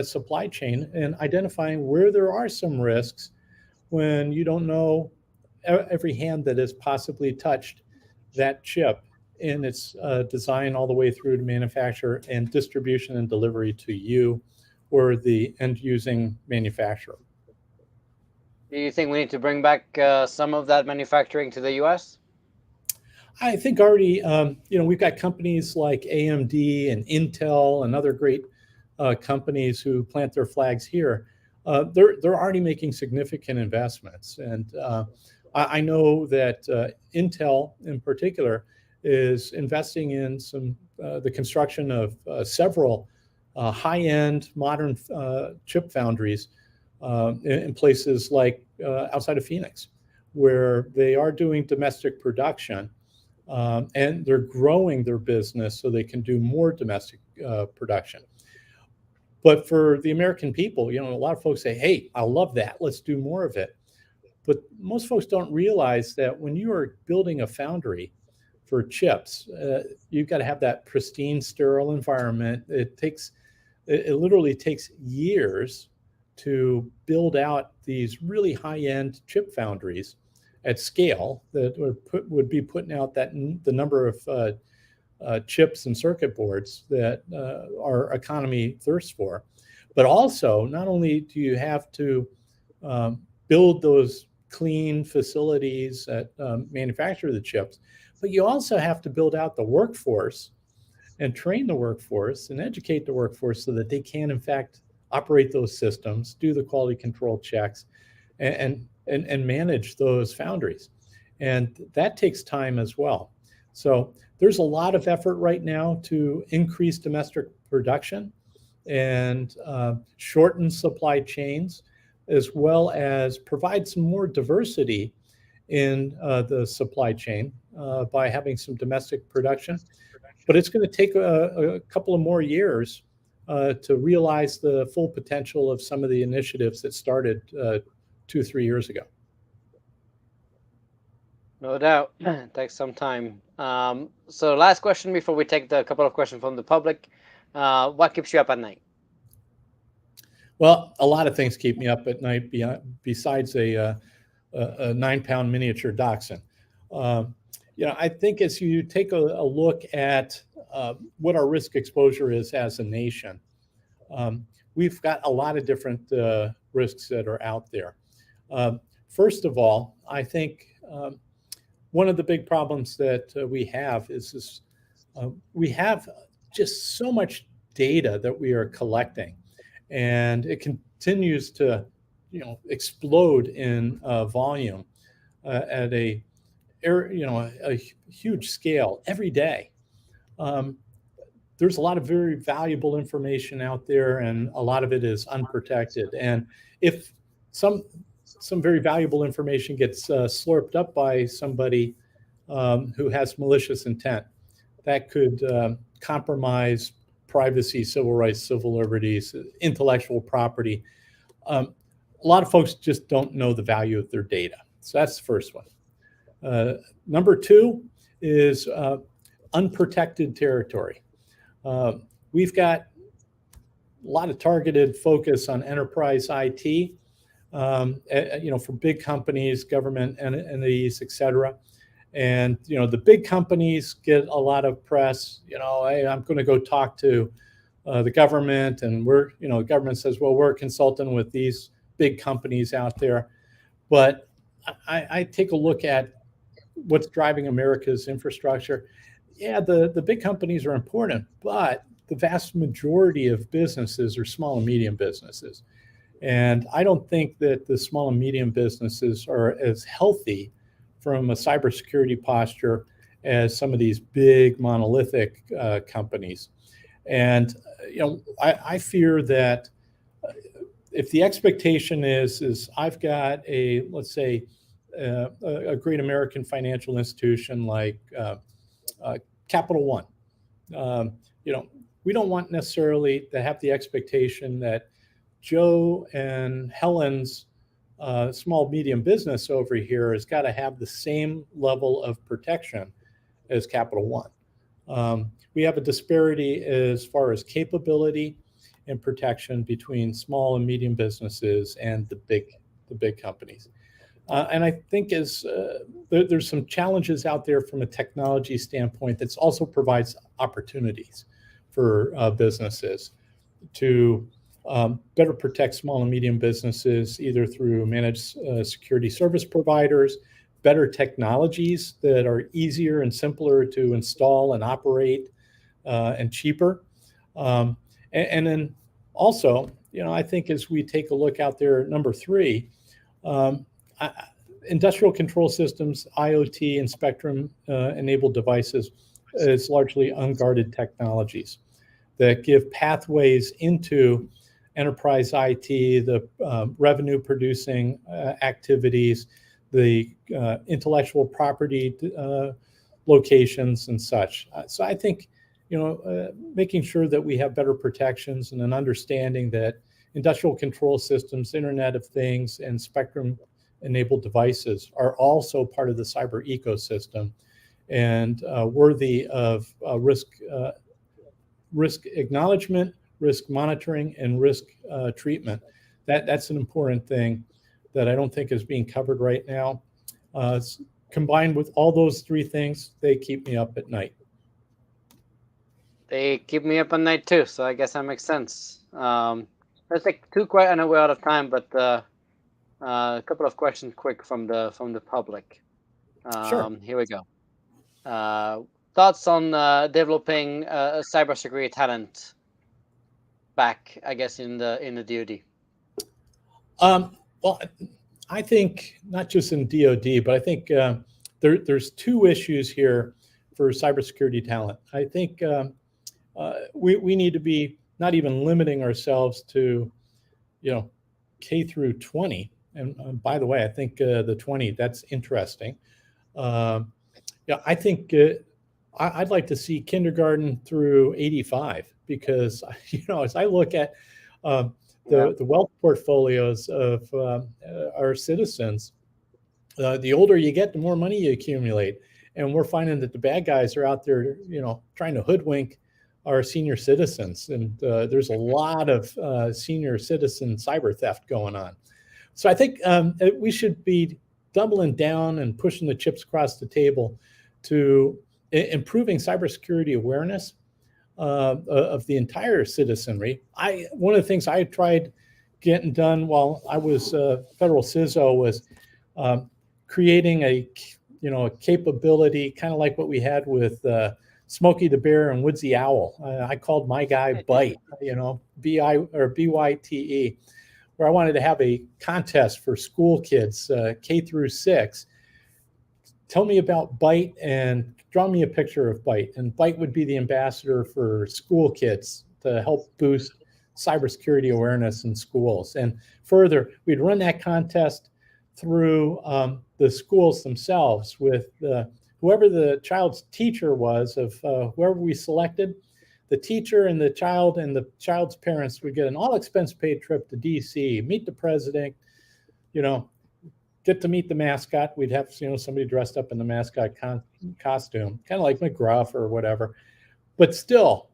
supply chain and identifying where there are some risks when you don't know every hand that is possibly touched that chip in its design all the way through to manufacture and distribution and delivery to you or the end using manufacturer. Do you think we need to bring back some of that manufacturing to the U.S.? I think already, we've got companies like AMD and Intel and other great companies who plant their flags here. They're already making significant investments. And I know that Intel in particular is investing in the construction of several high-end modern chip foundries in places like outside of Phoenix, where they are doing domestic production. And they're growing their business so they can do more domestic production. But for the American people, a lot of folks say, hey, I love that. Let's do more of it. But most folks don't realize that when you are building a foundry for chips, you've got to have that pristine, sterile environment. It literally takes years to build out these really high-end chip foundries at scale that would be putting out the number of chips and circuit boards that our economy thirsts for. But also, not only do you have to build those clean facilities that manufacture the chips, but you also have to build out the workforce and train the workforce and educate the workforce so that they can, in fact, operate those systems, do the quality control checks, and manage those foundries. And that takes time as well. So there's a lot of effort right now to increase domestic production and shorten supply chains, as well as provide some more diversity in the supply chain by having some domestic production. But it's going to take a couple of more years to realize the full potential of some of the initiatives that started 2-3 years ago. No doubt. It takes some time. So last question before we take the couple of questions from the public. What keeps you up at night? Well, a lot of things keep me up at night besides a 9-pound miniature dachshund. I think as you take a look at what our risk exposure is as a nation, we've got a lot of different risks that are out there. First of all, I think one of the big problems that we have is we have just so much data that we are collecting, and it continues to explode in volume at a huge scale every day. There's a lot of very valuable information out there, and a lot of it is unprotected. And if some very valuable information gets slurped up by somebody who has malicious intent, that could compromise privacy, civil rights, civil liberties, intellectual property. A lot of folks just don't know the value of their data. So that's the first one. Number two is unprotected territory. We've got a lot of targeted focus on enterprise IT, for big companies, government entities, et cetera. And, the big companies get a lot of press, hey, I'm going to go talk to the government, and the government says, well, we're consulting with these big companies out there. But I take a look at what's driving America's infrastructure. Yeah, the big companies are important, but the vast majority of businesses are small and medium businesses. And I don't think that the small and medium businesses are as healthy from a cybersecurity posture as some of these big monolithic companies. And I fear that if the expectation is I've got let's say a great American financial institution like Capital One, we don't want necessarily to have the expectation that Joe and Helen's small medium business over here has got to have the same level of protection as Capital One. We have a disparity as far as capability and protection between small and medium businesses and the big companies. And I think there's some challenges out there from a technology standpoint that also provides opportunities for businesses to better protect small and medium businesses, either through managed security service providers, better technologies that are easier and simpler to install and operate, and cheaper. And then also, I think as we take a look out there, number three, industrial control systems, IoT, and spectrum-enabled devices is largely unguarded technologies that give pathways into enterprise IT, the revenue-producing activities, the intellectual property locations and such. So I think, making sure that we have better protections and an understanding that industrial control systems, Internet of Things, and spectrum-enabled devices are also part of the cyber ecosystem and worthy of risk acknowledgement, risk monitoring, and risk treatment. That's an important thing that I don't think is being covered right now. Combined with all those three things, they keep me up at night. They keep me up at night too, so I guess that makes sense. Let's take two questions. I know we're out of time, but a couple of questions quick from the public. Sure. Here we go. Thoughts on developing cybersecurity talent back, I guess, in the DoD? Well, I think not just in DoD, but I think there's two issues here for cybersecurity talent. I think we need to be not even limiting ourselves to, K through 20. And by the way, I think the 20, that's interesting. I think I'd like to see kindergarten through 85 because, as I look at the wealth portfolios of our citizens, the older you get, the more money you accumulate. And we're finding that the bad guys are out there, trying to hoodwink our senior citizens. And there's a lot of senior citizen cyber theft going on. So I think we should be doubling down and pushing the chips across the table to improving cybersecurity awareness of the entire citizenry. One of the things I tried getting done while I was federal CISO was creating a capability, kind of like what we had with Smokey the Bear and Woodsy Owl. I called my guy Byte, BYTE, where I wanted to have a contest for school kids, K through 6. Tell me about Byte and draw me a picture of Byte. And Byte would be the ambassador for school kids to help boost cybersecurity awareness in schools. And further, we'd run that contest through the schools themselves with whoever the child's teacher was of whoever we selected. The teacher and the child's parents would get an all-expense paid trip to DC, meet the president, get to meet the mascot. We'd have somebody dressed up in the mascot costume, kind of like McGruff or whatever. But still,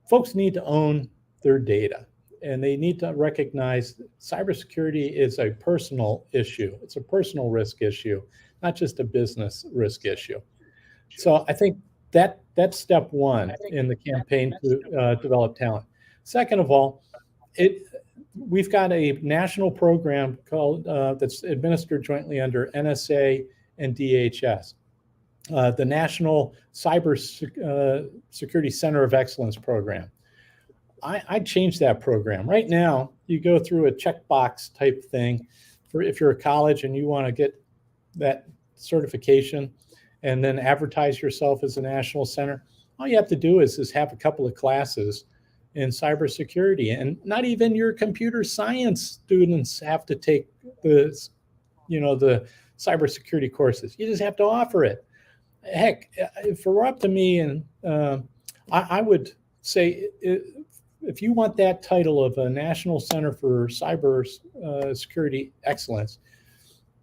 folks need to own their data, and they need to recognize that cybersecurity is a personal issue. It's a personal risk issue, not just a business risk issue. So I think that's step one in the campaign to develop talent. Second of all, we've got a national program called that's administered jointly under NSA and DHS, the National Cybersecurity Center of Excellence program. I'd change that program. Right now, you go through a checkbox type thing for if you're a college and you want to get that certification and then advertise yourself as a national center. All you have to do is have a couple of classes in cybersecurity, and not even your computer science students have to take the cybersecurity courses. You just have to offer it. Heck, if it were up to me, and I would say, if you want that title of a National Center for Cyber Security Excellence,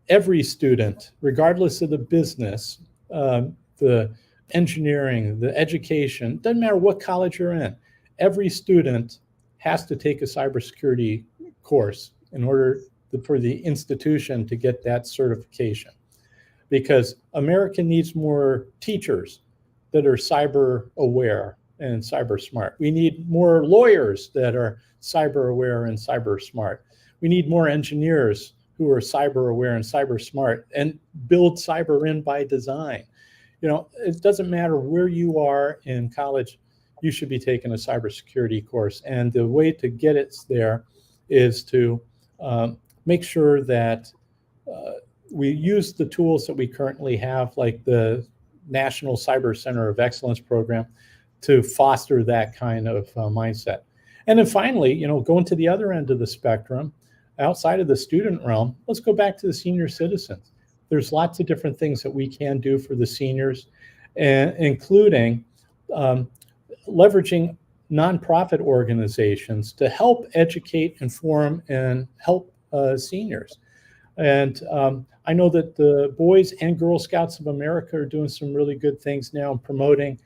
every student, regardless of the business, the engineering, the education, doesn't matter what college you're in, every student has to take a cybersecurity course in order for the institution to get that certification, because America needs more teachers that are cyber aware and cyber smart. We need more lawyers that are cyber aware and cyber smart. We need more engineers who are cyber aware and cyber smart and build cyber in by design. It doesn't matter where you are in college, you should be taking a cybersecurity course. And the way to get it there is to make sure that we use the tools that we currently have, like the National Cyber Center of Excellence program, to foster that kind of mindset. And then finally, going to the other end of the spectrum, outside of the student realm, let's go back to the senior citizens. There's lots of different things that we can do for the seniors, and including leveraging nonprofit organizations to help educate, inform, and help seniors. And I know that the Boys and Girl Scouts of America are doing some really good things now in promoting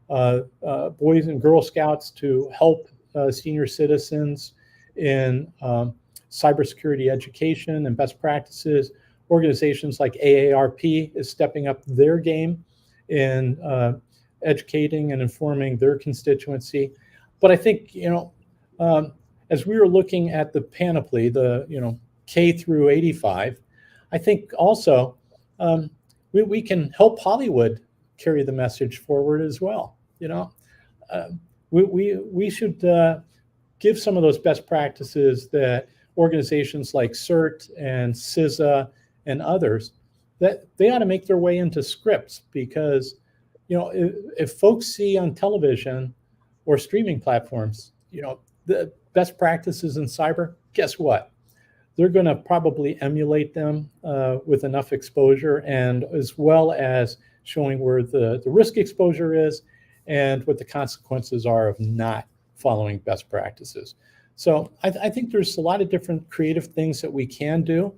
Boys and Girl Scouts to help senior citizens in cybersecurity education and best practices. Organizations like AARP is stepping up their game in educating and informing their constituency. But I think, as we were looking at the panoply, the K through 85, I think also we can help Hollywood carry the message forward as well. We should give some of those best practices that organizations like CERT and CISA and others, that they ought to make their way into scripts, because if folks see on television or streaming platforms the best practices in cyber, guess what? They're going to probably emulate them with enough exposure, and as well as showing where the risk exposure is and what the consequences are of not following best practices. So I think there's a lot of different creative things that we can do,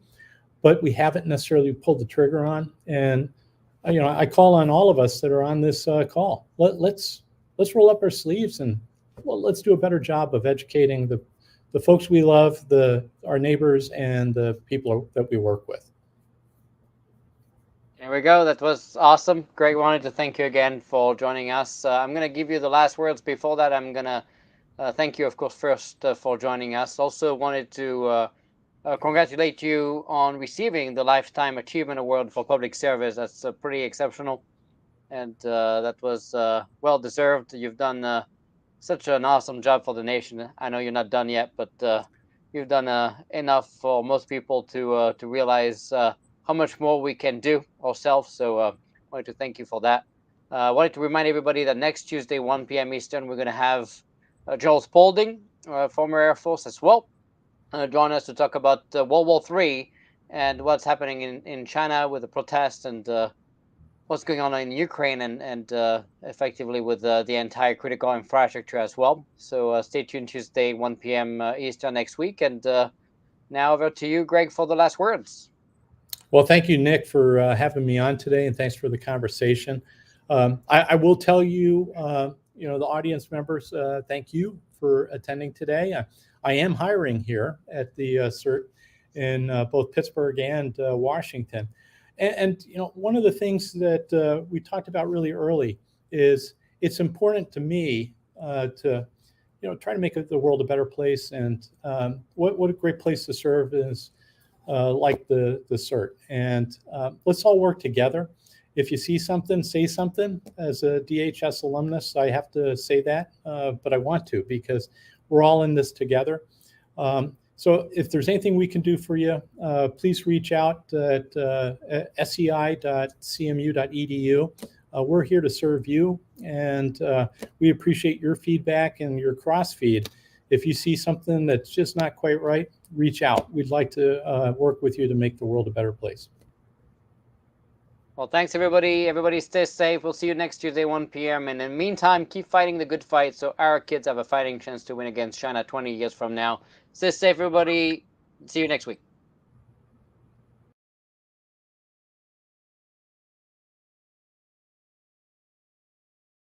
but we haven't necessarily pulled the trigger on. And I call on all of us that are on this call. Let's roll up our sleeves and let's do a better job of educating the folks we love, our neighbors, and the people that we work with. There we go. That was awesome. Greg, wanted to thank you again for joining us. I'm going to give you the last words. Before that, I'm going to thank you, of course, first for joining us. Also wanted to congratulate you on receiving the Lifetime Achievement Award for Public Service. That's pretty exceptional, and that was well-deserved. You've done such an awesome job for the nation. I know you're not done yet, but you've done enough for most people to realize how much more we can do ourselves. So wanted to thank you for that. Wanted to remind everybody that next Tuesday, 1 p.m. Eastern, we're going to have Joel Spaulding, former Air Force as well, join us to talk about World War III and what's happening in China with the protests and what's going on in Ukraine and effectively with the entire critical infrastructure as well. So stay tuned Tuesday, 1 p.m. Eastern next week. And now over to you, Greg, for the last words. Well, thank you, Nick, for having me on today, and thanks for the conversation. I will tell you, the audience members, thank you for attending today. I am hiring here at the CERT in both Pittsburgh and Washington. And one of the things that we talked about really early is it's important to me to try to make the world a better place. And what a great place to serve is like the CERT. And let's all work together. If you see something, say something. As a DHS alumnus, I have to say that, but I want to, because we're all in this together. So if there's anything we can do for you, please reach out at sei.cmu.edu. We're here to serve you, and we appreciate your feedback and your cross-feed. If you see something that's just not quite right, reach out. We'd like to work with you to make the world a better place. Well, thanks, everybody. Everybody stay safe. We'll see you next Tuesday, 1 p.m. And in the meantime, keep fighting the good fight so our kids have a fighting chance to win against China 20 years from now. Stay safe, everybody. See you next week.